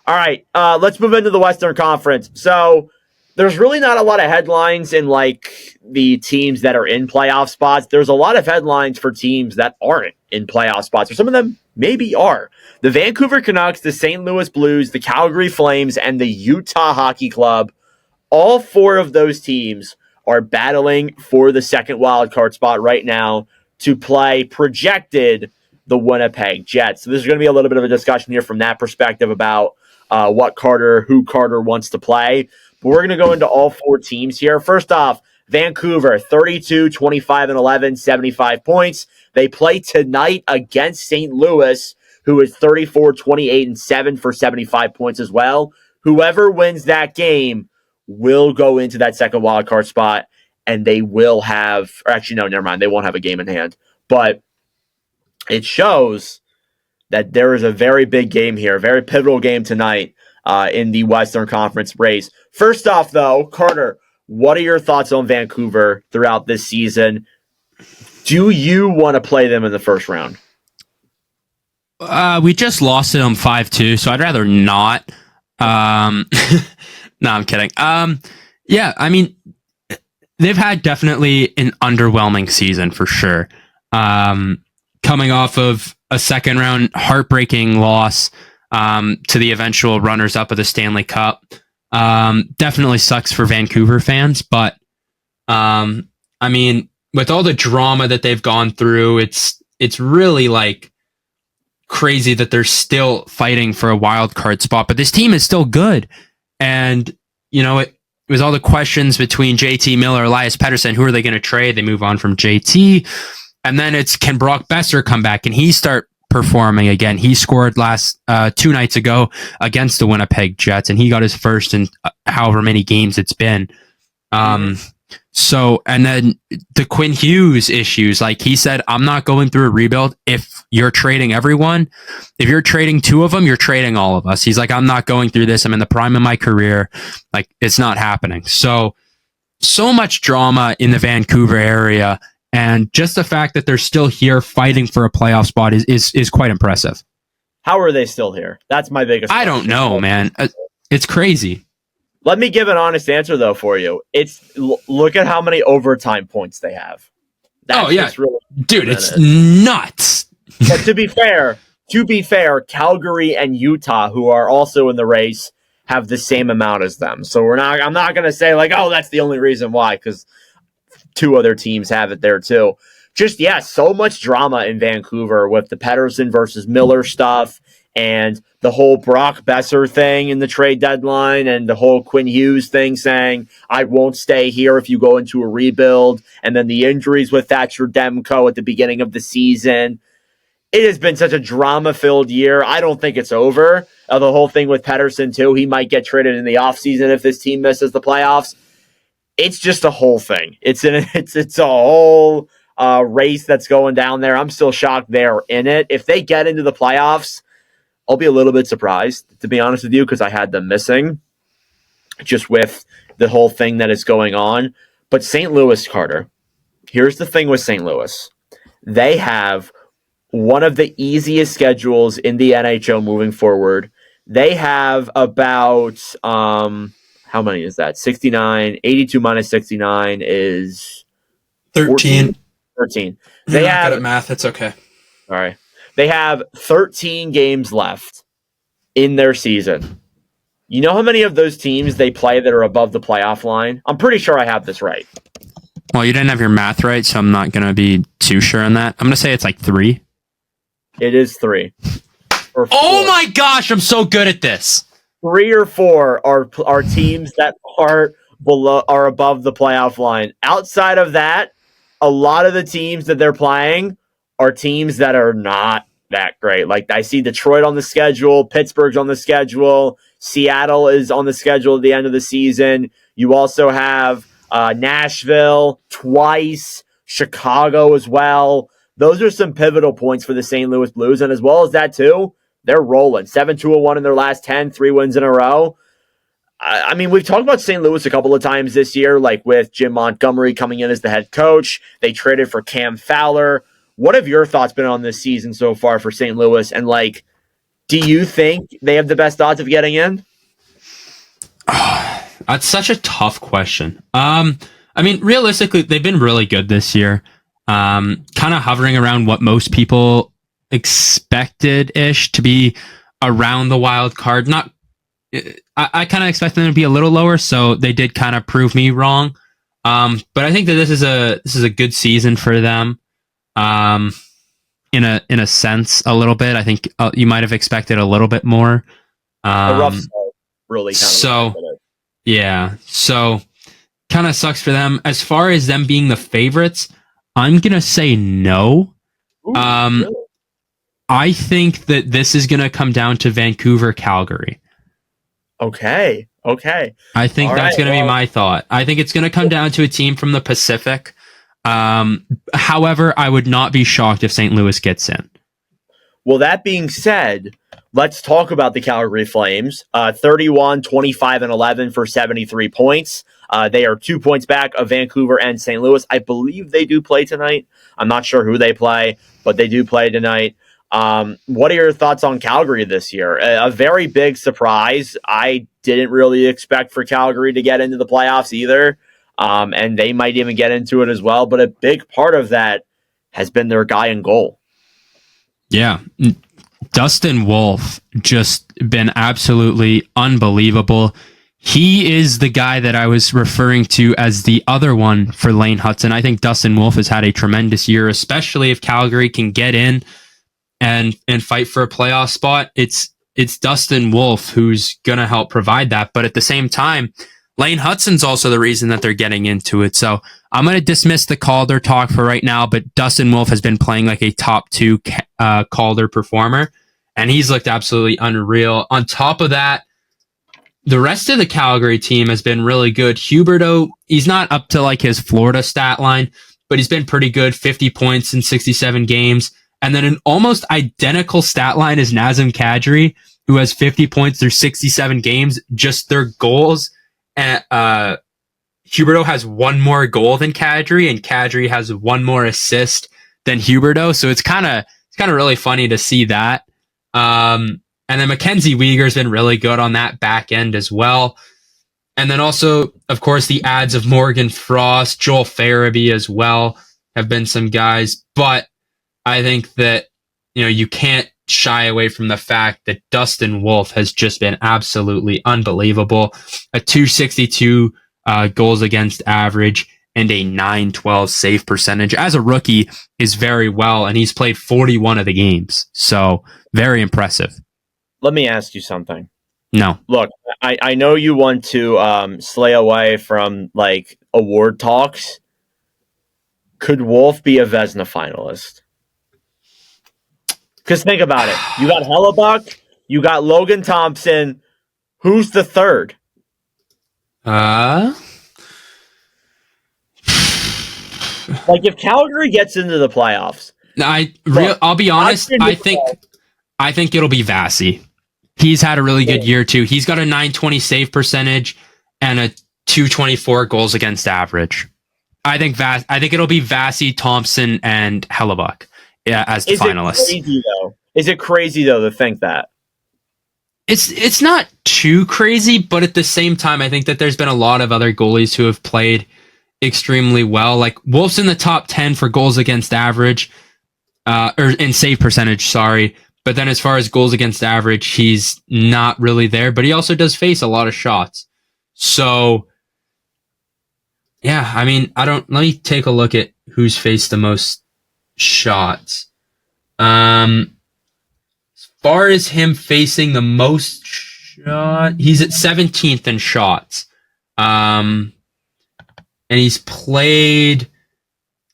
All right, let's move into the Western Conference. So there's really not a lot of headlines in, like, the teams that are in playoff spots. There's a lot of headlines for teams that aren't in playoff spots, or some of them maybe are. The Vancouver Canucks, the St. Louis Blues, the Calgary Flames, and the Utah Hockey Club, all 4 of those teams are battling for the second wild card spot right now to play projected the Winnipeg Jets. So this is going to be a little bit of a discussion here from that perspective about who Carter wants to play. But we're going to go into all four teams here. First off, Vancouver, 32, 25, and 11, 75 points. They play tonight against St. Louis, who is 34, 28, and 7 for 75 points as well. Whoever wins that game will go into that second wildcard spot, and they will have, or actually, no, never mind. They won't have a game in hand. But it shows that there is a very big game here, a very pivotal game tonight in the Western Conference race. First off, though, Carter, what are your thoughts on Vancouver throughout this season? Do you want to play them in the first round? We just lost to them 5-2, so I'd rather not. No, I'm kidding. Yeah, I mean, they've had definitely an underwhelming season for sure. Coming off of a second round heartbreaking loss to the eventual runners up of the Stanley Cup. Definitely sucks for Vancouver fans, but I mean, with all the drama that they've gone through, it's really like crazy that they're still fighting for a wild card spot, but this team is still good. And, you know, it was all the questions between JT Miller, Elias Pettersson, who are they going to trade? They move on from JT. And then it's, can Brock Besser come back and he start performing again? He scored last 2 nights ago against the Winnipeg Jets, and he got his first in however many games it's been. So, and then the Quinn Hughes issues, like he said, I'm not going through a rebuild. If you're trading everyone, if you're trading 2 of them, you're trading all of us. He's like, I'm not going through this. I'm in the prime of my career. Like, it's not happening. So much drama in the Vancouver area. And just the fact that they're still here fighting for a playoff spot is quite impressive. How are they still here? That's my biggest question. I don't know, man. It's crazy. Let me give an honest answer, though, for you. Look at how many overtime points they have. That's really dude, it's nuts. But to be fair, Calgary and Utah, who are also in the race, have the same amount as them. So I'm not going to say like, oh, that's the only reason why, because 2 other teams have it there too. Just, so much drama in Vancouver with the Pettersson versus Miller stuff and the whole Brock Besser thing in the trade deadline and the whole Quinn Hughes thing saying, I won't stay here if you go into a rebuild. And then the injuries with Thatcher Demko at the beginning of the season. It has been such a drama-filled year. I don't think it's over. The whole thing with Pettersson, too. He might get traded in the offseason if this team misses the playoffs. It's just a whole thing. It's a whole race that's going down there. I'm still shocked they're in it. If they get into the playoffs, I'll be a little bit surprised, to be honest with you, because I had them missing just with the whole thing that is going on. But St. Louis, Carter, here's the thing with St. Louis. They have one of the easiest schedules in the NHL moving forward. They have about, how many is that? 69. 82 minus 69 is 13. 13. You're not good at math. It's okay. All right. They have 13 games left in their season. You know how many of those teams they play that are above the playoff line? I'm pretty sure I have this right. Well, you didn't have your math right, so I'm not going to be too sure on that. I'm going to say it's like 3. It is 3. Or 4. Oh my gosh, I'm so good at this. 3 or 4 are teams that are above the playoff line. Outside of that, a lot of the teams that they're playing are teams that are not that great. Like, I see Detroit on the schedule, Pittsburgh's on the schedule, Seattle is on the schedule at the end of the season. You also have Nashville twice, Chicago as well. Those are some pivotal points for the St. Louis Blues. And as well as that, too, they're rolling. 7-2-1 in their last 10, 3 wins in a row. I mean, we've talked about St. Louis a couple of times this year, like with Jim Montgomery coming in as the head coach. They traded for Cam Fowler. What have your thoughts been on this season so far for St. Louis? And, like, do you think they have the best odds of getting in? That's such a tough question. I mean, realistically, they've been really good this year. Kind of hovering around what most people expected-ish to be around the wild card. I kind of expected them to be a little lower, so they did kind of prove me wrong. But I think that this is a good season for them. In a sense, a little bit. I think you might have expected a little bit more. A rough start, really. So kind of sucks for them. As far as them being the favorites, I'm gonna say no. Ooh, really? I think that this is gonna come down to Vancouver, Calgary. Okay. I think that's going to be my thought. I think it's going to come down to a team from the Pacific. However, I would not be shocked if St. Louis gets in. Well, that being said, let's talk about the Calgary Flames. 31, 25, and 11 for 73 points. They are 2 points back of Vancouver and St. Louis. I believe they do play tonight. I'm not sure who they play, but they do play tonight. What are your thoughts on Calgary this year? A very big surprise. I didn't really expect for Calgary to get into the playoffs either. And they might even get into it as well. But a big part of that has been their guy in goal. Yeah. Dustin Wolf just been absolutely unbelievable. He is the guy that I was referring to as the other one for Lane Hudson. I think Dustin Wolf has had a tremendous year, especially if Calgary can get in and fight for a playoff spot. It's Dustin Wolf who's going to help provide that. But at the same time, Lane Hudson's also the reason that they're getting into it. So I'm going to dismiss the Calder talk for right now, but Dustin Wolf has been playing like a top 2 Calder performer, and he's looked absolutely unreal. On top of that, the rest of the Calgary team has been really good. Huberdeau, he's not up to like his Florida stat line, but he's been pretty good, 50 points in 67 games. And then an almost identical stat line is Nazem Kadri, who has 50 points through 67 games. Just their goals. Huberdeau has one more goal than Kadri, and Kadri has one more assist than Huberdeau. So it's kind of really funny to see that. And then Mackenzie Weegar's been really good on that back end as well. And then also, of course, the ads of Morgan Frost, Joel Farabee as well have been some guys. But I think that, you can't shy away from the fact that Dustin Wolf has just been absolutely unbelievable. A 262 goals against average and a 912 save percentage as a rookie is very well, and he's played 41 of the games. So very impressive. Let me ask you something. No. Look, I know you want to slay away from like award talks. Could Wolf be a Vezina finalist? Because think about it. You got Hellebuck, you got Logan Thompson. Who's the third? Like if Calgary gets into the playoffs. I'll be honest. I think it'll be Vasi. He's had a really good year too. He's got a 920 save percentage and a 224 goals against average. I think it'll be Vasi, Thompson, and Hellebuck. Yeah, as the finalists. Is it crazy though to think that? It's not too crazy, but at the same time, I think that there's been a lot of other goalies who have played extremely well. Like Wolf's in the top 10 for goals against average, or in save percentage, sorry. But then as far as goals against average, he's not really there, but he also does face a lot of shots. So yeah, I mean, let me take a look at who's faced the most shots. As far as him facing the most shot, he's at 17th in shots. And he's played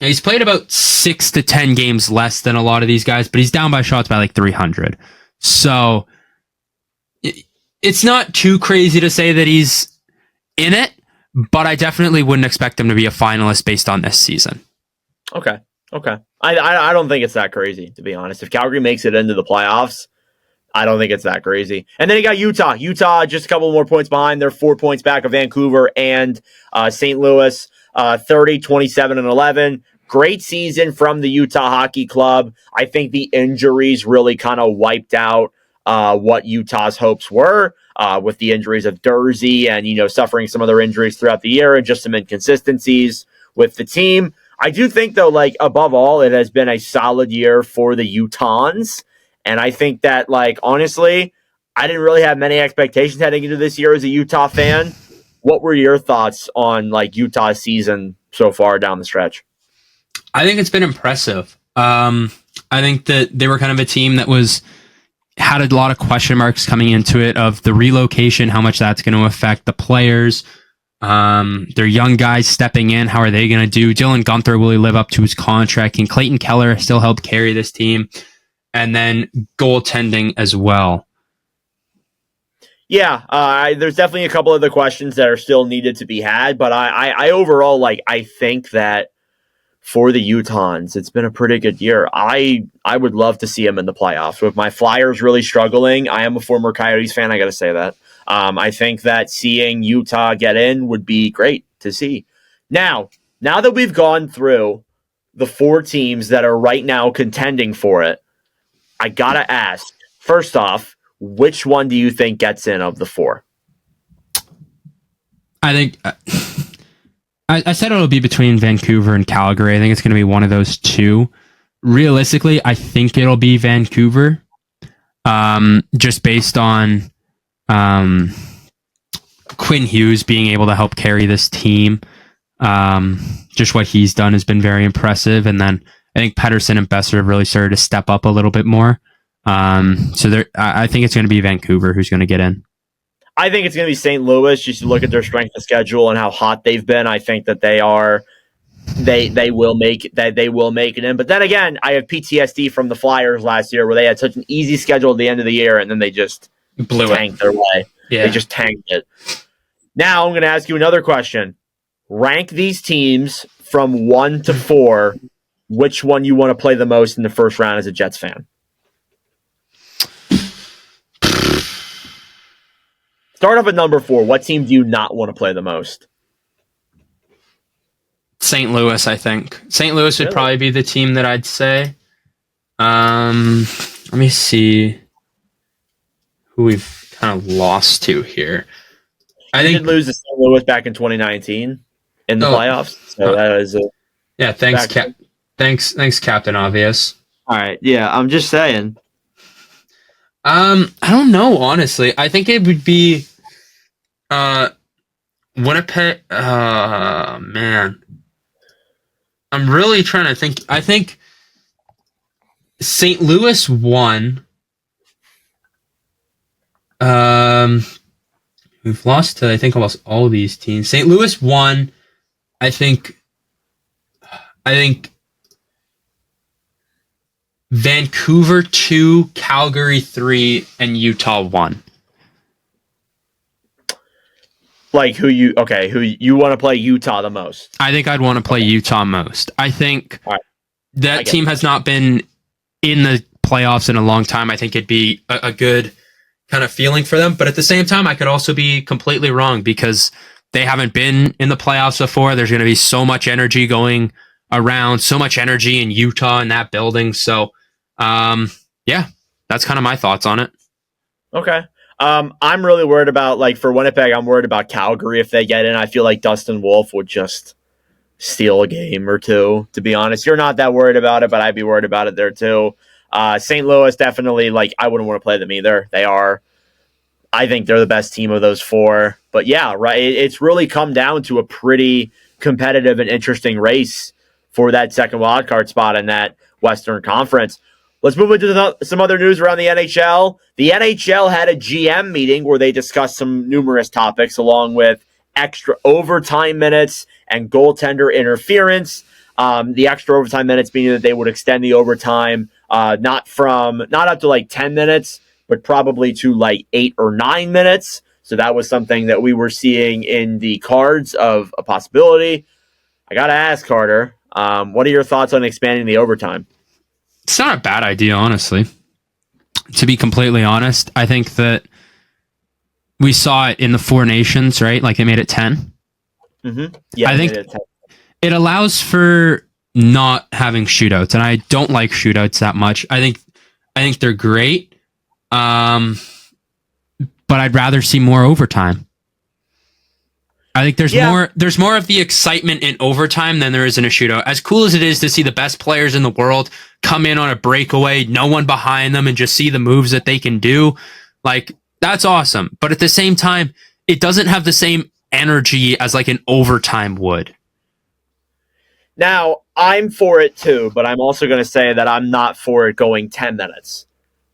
about 6 to 10 games less than a lot of these guys, but he's down by shots by like 300. So it's not too crazy to say that he's in it, but I definitely wouldn't expect him to be a finalist based on this season. Okay. I don't think it's that crazy, to be honest. If Calgary makes it into the playoffs, I don't think it's that crazy. And then you got Utah. Utah just a couple more points behind. They're 4 points back of Vancouver and St. Louis, 30, 27, and 11. Great season from the Utah Hockey Club. I think the injuries really kind of wiped out what Utah's hopes were with the injuries of Dursey and, suffering some other injuries throughout the year and just some inconsistencies with the team. I do think, though, like, above all, it has been a solid year for the Utahns. And I think that, like, honestly, I didn't really have many expectations heading into this year as a Utah fan. what were your thoughts on like Utah's season so far down the stretch? I think it's been impressive. I think that they were kind of a team that had a lot of question marks coming into it of the relocation, how much that's going to affect the players. Their young guys stepping in, how are they going to do? Dylan Guenther, will he live up to his contract? Can Clayton Keller still help carry this team? And then goaltending as well. Yeah, there's definitely a couple of the questions that are still needed to be had, but I overall I think that for the Utahns, it's been a pretty good year. I would love to see them in the playoffs. With my Flyers really struggling, I am a former Coyotes fan, I got to say that. I think that seeing Utah get in would be great to see. Now that we've gone through the 4 teams that are right now contending for it, I got to ask, first off, which one do you think gets in of the 4? I think I said it'll be between Vancouver and Calgary. I think it's going to be one of those two. Realistically, I think it'll be Vancouver, just based on Quinn Hughes being able to help carry this team. Just what he's done has been very impressive. And then I think Pettersson and Besser have really started to step up a little bit more. So I think it's going to be Vancouver who's going to get in. I think it's going to be St. Louis. Just look at their strength of schedule and how hot they've been. I think that they will make it in. But then again, I have PTSD from the Flyers last year where they had such an easy schedule at the end of the year and then they just tanked their way. Yeah. They just tanked it. Now I'm going to ask you another question. Rank these teams from 1 to 4. Which one you want to play the most in the first round as a Jets fan? Start off at number 4. What team do you not want to play the most? St. Louis, I think. St. Louis would probably be the team that I'd say. Let me see who we've kind of lost to here. I think did lose to St. Louis back in 2019 in the playoffs. So that was thanks, Captain Obvious. All right, yeah, I'm just saying. I don't know, honestly. I think it would be Winnipeg. Man. I'm really trying to think. I think St. Louis won. We've lost to, I think, almost all these teams. St. Louis won. I think Vancouver 2, Calgary 3, and Utah 1. Like who you want to play Utah the most? I think I'd want to play Utah most. I think that team has not been in the playoffs in a long time. I think it'd be a good kind of feeling for them. But at the same time, I could also be completely wrong because they haven't been in the playoffs before. There's going to be so much energy going around, so much energy in Utah in that building. So, yeah, that's kind of my thoughts on it. Okay. I'm really worried about, like, for Winnipeg, I'm worried about Calgary if they get in. I feel like Dustin Wolf would just steal a game or two, to be honest. You're not that worried about it, but I'd be worried about it there, too. St. Louis, definitely, like, I wouldn't want to play them either. I think they're the best team of those 4. But, yeah, right, it's really come down to a pretty competitive and interesting race for that second wildcard spot in that Western Conference. Let's move into some other news around the NHL. The NHL had a GM meeting where they discussed some numerous topics along with extra overtime minutes and goaltender interference. The extra overtime minutes meaning that they would extend the overtime not up to like 10 minutes, but probably to like 8 or 9 minutes. So that was something that we were seeing in the cards of a possibility. I got to ask, Carter, what are your thoughts on expanding the overtime? It's not a bad idea, honestly. To be completely honest, I think that we saw it in the 4 nations, right? Like they made it 10. Mm-hmm. Yeah, I think it allows for not having shootouts, and I don't like shootouts that much. I think they're great, but I'd rather see more overtime. I think there's more of the excitement in overtime than there is in a shootout. As cool as it is to see the best players in the world come in on a breakaway, no one behind them, and just see the moves that they can do, like that's awesome. But at the same time, it doesn't have the same energy as like an overtime would. Now, I'm for it too, but I'm also going to say that I'm not for it going 10 minutes.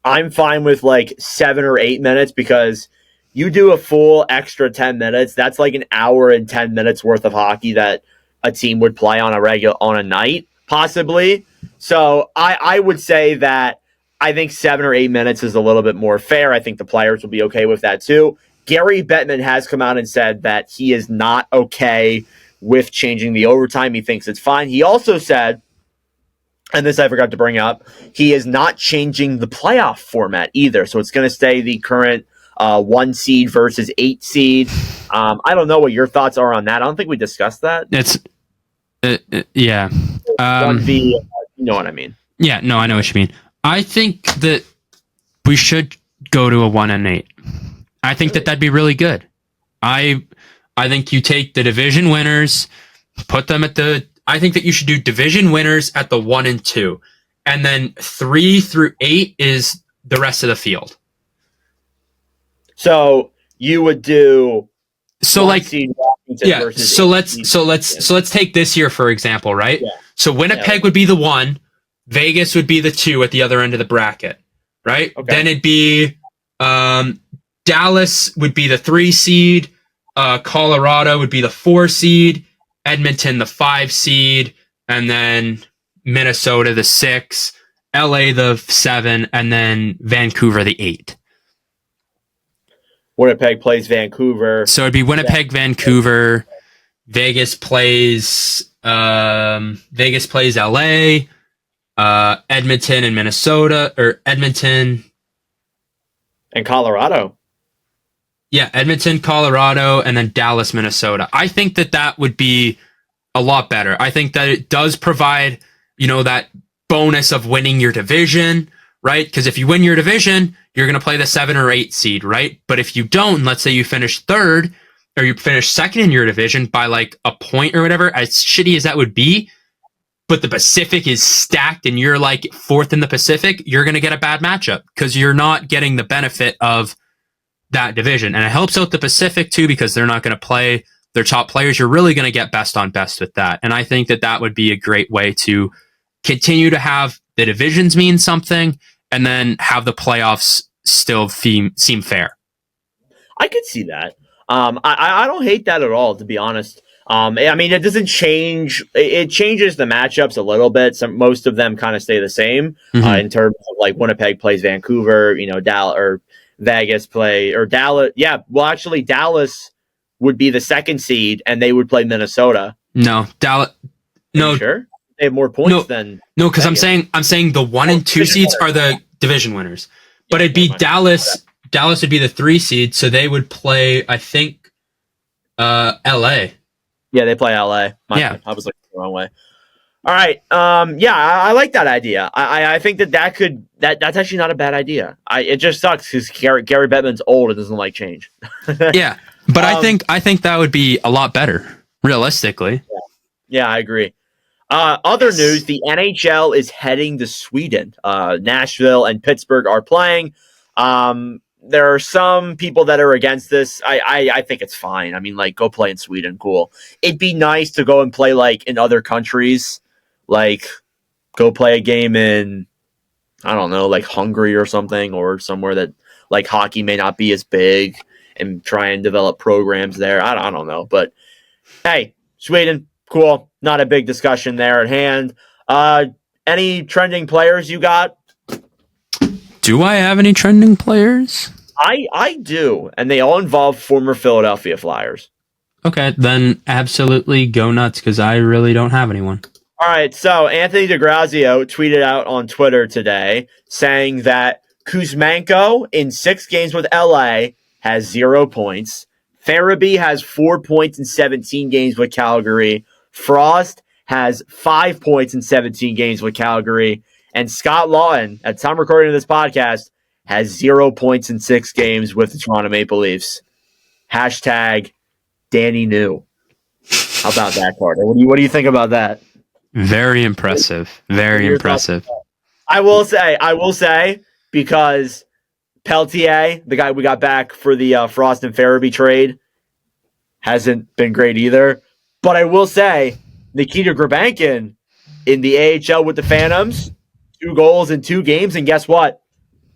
I'm fine with like 7 or 8 minutes because you do a full extra 10 minutes. That's like an hour and 10 minutes worth of hockey that a team would play on a night, possibly. So I would say that I think 7 or 8 minutes is a little bit more fair. I think the players will be okay with that too. Gary Bettman has come out and said that he is not okay with changing the overtime. He thinks it's fine. He also said, and this I forgot to bring up, he is not changing the playoff format either. So it's going to stay the current 1 seed versus 8 seed. I don't know what your thoughts are on that. I don't think we discussed that. It's yeah. 1v, you know what I mean. Yeah, no, I know what you mean. I think that we should go to a 1 and 8. I think that that'd be really good. I think you take the division winners, put them at the. I think that you should do division winners at the 1 and 2, and then 3 through 8 is the rest of the field. So you would do. So like yeah. So let's seed. take this year for example, right? Yeah. So Winnipeg would be the 1, Vegas would be the 2 at the other end of the bracket, right? Okay. Then it'd be Dallas would be the 3 seed, Colorado would be the 4 seed, Edmonton the 5 seed, and then Minnesota the 6, LA the 7, and then Vancouver the 8. Winnipeg plays Vancouver. So it'd be Winnipeg, Vancouver, Vegas plays LA, Edmonton and Minnesota, or Edmonton and Colorado. Yeah, Edmonton, Colorado, and then Dallas, Minnesota. I think that would be a lot better. I think that it does provide, that bonus of winning your division, right? Because if you win your division, you're going to play the 7 or 8 seed, right? But if you don't, let's say you finish 3rd or you finish 2nd in your division by like a point or whatever, as shitty as that would be, but the Pacific is stacked and you're like 4th in the Pacific, you're going to get a bad matchup because you're not getting the benefit of that division. And it helps out the Pacific too because they're not going to play their top players. You're really going to get best on best with that. And I think that would be a great way to continue to have the divisions mean something and then have the playoffs still seem fair. I could see that. I don't hate that at all, to be honest. I mean, it doesn't change. It changes the matchups a little bit. Most of them kind of stay the same in terms of like Winnipeg plays Vancouver, Dallas or Vegas play or Dallas. Yeah, well, actually, Dallas would be the 2nd seed, and they would play Minnesota. No, Dallas. No, sure. They have more points than because I'm saying the 1 and 2 seeds are the division winners, but it'd be Dallas. Dallas would be the 3 seed, so they would play. I think, L.A. Yeah, they play LA. I was looking the wrong way. All right. Yeah, I like that idea. I think that's actually not a bad idea. It just sucks because Gary Bettman's old and doesn't like change. Yeah, but I think that would be a lot better, realistically. Yeah, I agree. Other news: the NHL is heading to Sweden. Nashville and Pittsburgh are playing. There are some people that are against this. I think it's fine. I mean, like, go play in Sweden. Cool. It'd be nice to go and play, like, in other countries. Like, go play a game in, I don't know, like Hungary or something, or somewhere that, like, hockey may not be as big and try and develop programs there. I don't know. But, hey, Sweden, cool. Not a big discussion there at hand. Any trending players you got? Do I have any trending players? I do, and they all involve former Philadelphia Flyers. Okay, then absolutely go nuts, because I really don't have anyone. All right, so Anthony DeGrazio tweeted out on Twitter today saying that Kuzmenko in 6 games with LA has 0 points. Farabee has 4 points in 17 games with Calgary. Frost has 5 points in 17 games with Calgary. And Scott Lawton, at the time recording of this podcast, has 0 points in 6 games with the Toronto Maple Leafs. Hashtag Danny New. How about that, Carter? What do you think about that? Very impressive. Very impressive. I will say, because Peltier, the guy we got back for the Frost and Farabee trade, hasn't been great either. But I will say, Nikita Grabankin in the AHL with the Phantoms, 2 goals in 2 games, and guess what?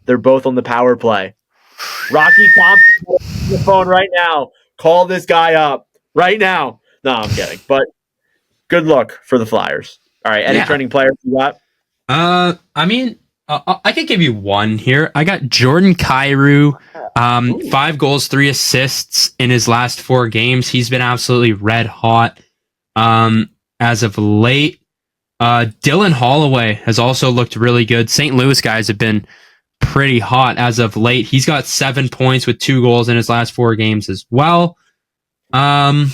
They're both on the power play. Rocky Thompson on the phone right now. Call this guy up right now. No, I'm kidding. But good luck for the Flyers. All right, any trending players you got? I could give you one here. I got Jordan Kyrou, 5 goals, 3 assists in his last 4 games. He's been absolutely red hot as of late. Dylan Holloway has also looked really good. St. Louis guys have been pretty hot as of late. He's got 7 points with 2 goals in his last 4 games as well. That's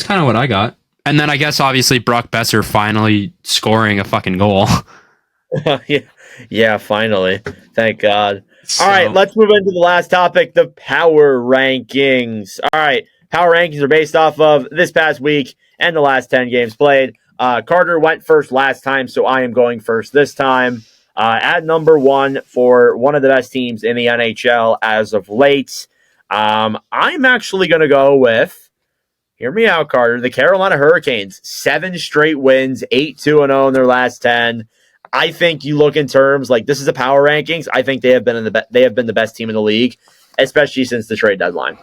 kind of what I got. And then I guess obviously Brock Besser finally scoring a fucking goal. Yeah, finally. Thank God. All right, let's move into the last topic, the power rankings. All right, power rankings are based off of this past week and the last 10 games played. Carter went first last time, so I am going first this time. At number 1 for one of the best teams in the NHL as of late, I'm actually going to go with, hear me out, Carter, the Carolina Hurricanes. 7 straight wins, 8-2-0 in their last 10. I think you look in terms like this is a power rankings. I think they have been the best team in the league, especially since the trade deadline.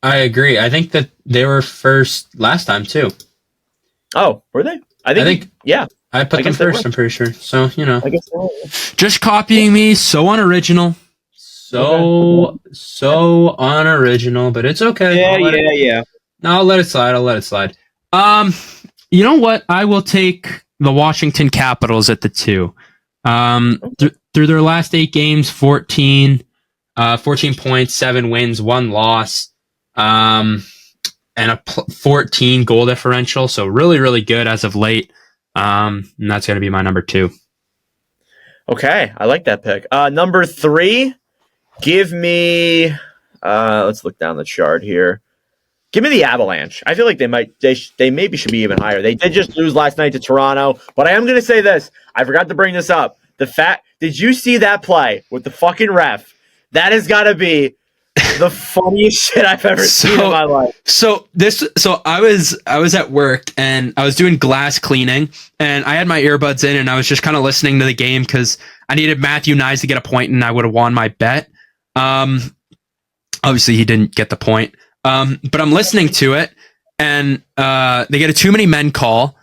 I agree. I think that they were first last time too. Oh, were they? I think yeah. I put them first, I'm pretty sure. So, I guess so. Just copying me, so unoriginal. So unoriginal, but it's okay. Yeah. No, I'll let it slide. You know what? I will take the Washington Capitals at the 2. Through their last 8 games, 14 points, 7 wins, 1 loss, and a 14 goal differential. So really, really good as of late. And that's going to be my number 2. Okay, I like that pick. Number 3, give me. Let's look down the chart here. Give me the Avalanche. I feel like they maybe should be even higher. They did just lose last night to Toronto, but I am going to say this. I forgot to bring this up. Did you see that play with the fucking ref? That has got to be the funniest shit I've ever seen in my life. So I was at work and I was doing glass cleaning and I had my earbuds in and I was just kind of listening to the game because I needed Matthew Nyes to get a point and I would have won my bet. Obviously he didn't get the point. But I'm listening to it, and they get a too many men call,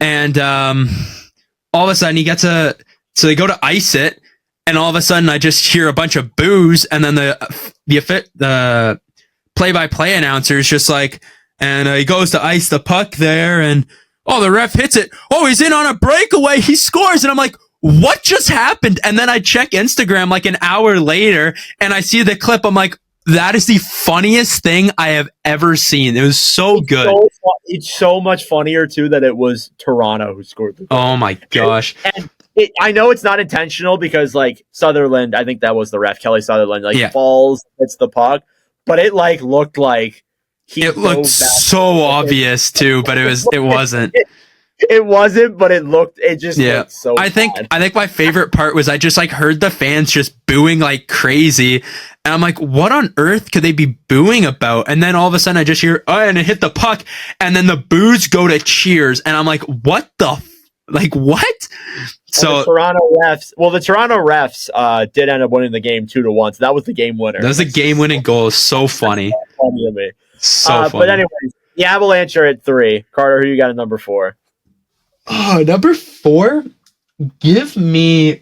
and all of a sudden so they go to ice it, and all of a sudden I just hear a bunch of boos, and then the play-by-play announcer is just like, and he goes to ice the puck there, and the ref hits it. Oh, he's in on a breakaway. He scores, and I'm like, what just happened? And then I check Instagram like an hour later, and I see the clip. I'm like, that is the funniest thing I have ever seen. It was so good. It's so much funnier, too, that it was Toronto who scored the goal. Oh, my gosh. And I know it's not intentional because, Sutherland, I think that was the ref, Kelly Sutherland, falls, hits the puck. But it, looked like it looked so obvious, too, but it wasn't. It wasn't, but it looked so I think my favorite part was I just heard the fans just booing like crazy. And I'm like, what on earth could they be booing about? And then all of a sudden I just hear, and it hit the puck. And then the boos go to cheers. And I'm like, what the what? So the Toronto refs did end up winning the game 2-1. So that was the game winner. That was a game-winning goal. It's so funny. Funny to me. So funny. But anyways, the Avalanche are at 3. Carter, who you got at number 4? Oh, number 4? Give me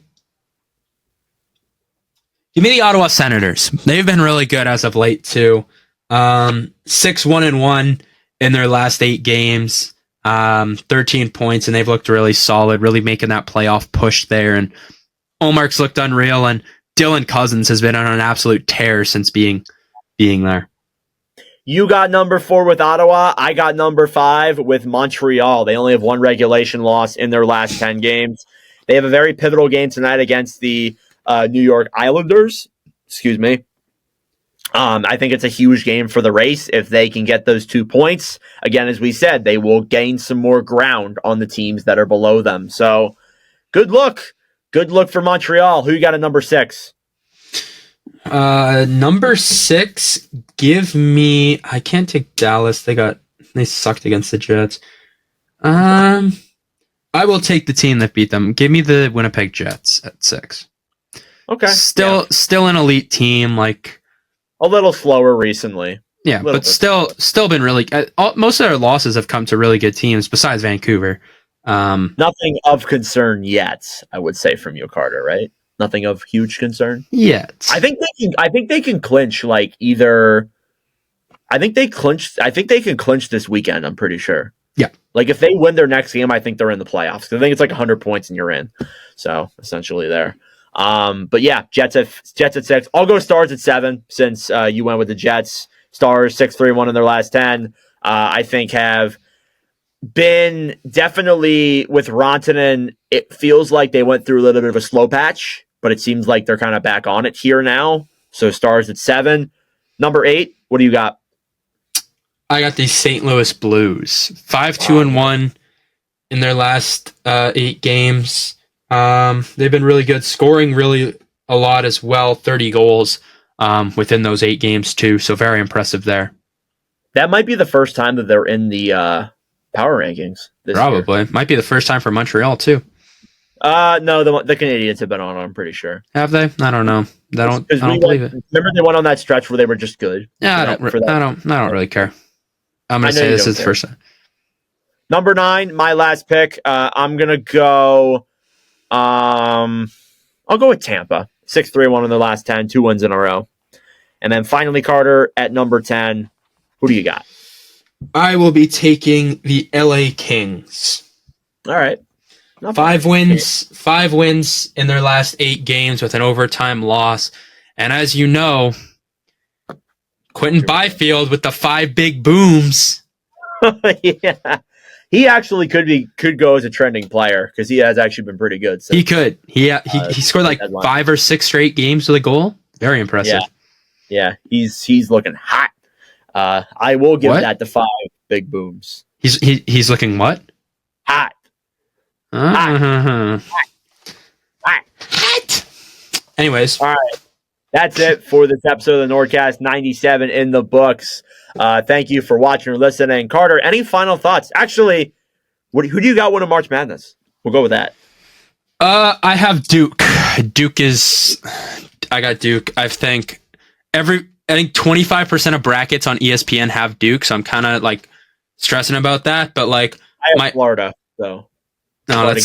the Ottawa Senators. They've been really good as of late, too. 6-1-1 in their last 8 games. 13 points, and they've looked really solid, really making that playoff push there. And Olmark's looked unreal, and Dylan Cousins has been on an absolute tear since being there. You got number 4 with Ottawa. I got number 5 with Montreal. They only have 1 regulation loss in their last 10 games. They have a very pivotal game tonight against the New York Islanders. Excuse me. I think it's a huge game for the race. If they can get those 2 points, again, as we said, they will gain some more ground on the teams that are below them. So good look. Good look for Montreal. Who you got at number 6? Number 6, give me... I can't take Dallas. They sucked against the Jets. I will take the team that beat them. Give me the Winnipeg Jets at 6. Okay. Still an elite team, like... A little slower recently. Yeah, but still been really... most of their losses have come to really good teams, besides Vancouver. Nothing of concern yet, I would say, from you, Carter, right? Nothing of huge concern yet. I think they can clinch like either. I think they can clinch this weekend. I'm pretty sure. Yeah. Like if they win their next game, I think they're in the playoffs. I think it's like 100 points and you're in. So essentially there. But yeah, Jets at 6. I'll go Stars at 7 since you went with the Jets. Stars 6-3-1 in their last 10. I think have been definitely with Rantanen. It feels like they went through a little bit of a slow patch, but it seems like they're kind of back on it here now. So Stars at 7. Number 8, what do you got? I got the St. Louis Blues. 5-2-1 in their last 8 games. They've been really good, scoring really a lot as well. 30 goals within those 8 games too. So very impressive there. That might be the first time that they're in the power rankings this Probably. year. Might be the first time for Montreal too. No, the Canadiens have been on. I'm pretty sure. Have they? I don't know. I don't believe it. Remember they went on that stretch where they were just good. Yeah, I don't really care. I'm gonna say this is the first time. Number 9, my last pick. I'm gonna go. I'll go with Tampa. 6-3-1 in their last 10, 2 wins in a row, and then finally Carter at number 10. Who do you got? I will be taking the LA Kings. All right. 5 wins in their last 8 games with an overtime loss. And as you know, Quentin Byfield with the 5 big booms. Yeah. He actually could go as a trending player because he has actually been pretty good. He could. He scored like 5 or 6 straight games with a goal. Very impressive. Yeah. He's looking hot. I will give that the 5 big booms. He's looking what? Hot. Hot. Anyways. All right. That's it for this episode of the NordCast 97 in the books. Thank you for watching or listening. Carter, any final thoughts? Actually, who do you got winning March Madness? We'll go with that. I have Duke. I got Duke. I think 25% of brackets on ESPN have Duke, so I'm kind of like stressing about that. But like, I have Florida, so no,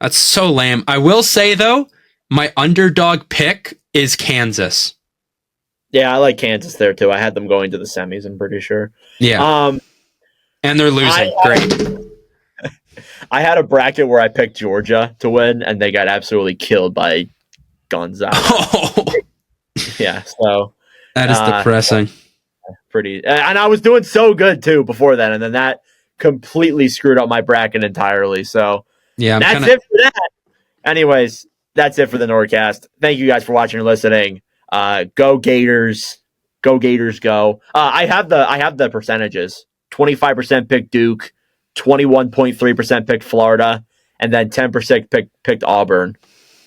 that's so lame. I will say though, my underdog pick is Kansas. Yeah, I like Kansas there too. I had them going to the semis, I'm pretty sure. Yeah. And they're losing. Great. I had a bracket where I picked Georgia to win, and they got absolutely killed by Gonzaga. Oh. Yeah, so that is depressing. Pretty, and I was doing so good too before then, and then that completely screwed up my bracket entirely. So yeah, that's it for that. Anyways, that's it for the NordCast. Thank you guys for watching and listening. Go Gators. Go Gators, go. I have the percentages. 25% picked Duke, 21.3% picked Florida, and then 10% picked Auburn.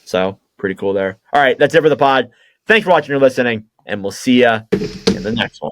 So pretty cool there. All right, that's it for the pod. Thanks for watching or listening, and we'll see you in the next one.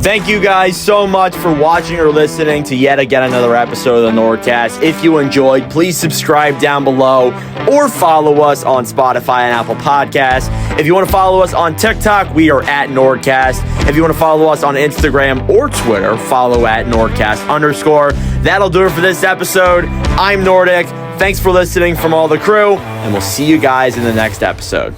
Thank you guys so much for watching or listening to yet again another episode of the NordCast. If you enjoyed, please subscribe down below or follow us on Spotify and Apple Podcasts. If you want to follow us on TikTok, we are at NordCast. If you want to follow us on Instagram or Twitter, follow at NordCast_. That'll do it for this episode. I'm Nordic. Thanks for listening from all the crew, and we'll see you guys in the next episode.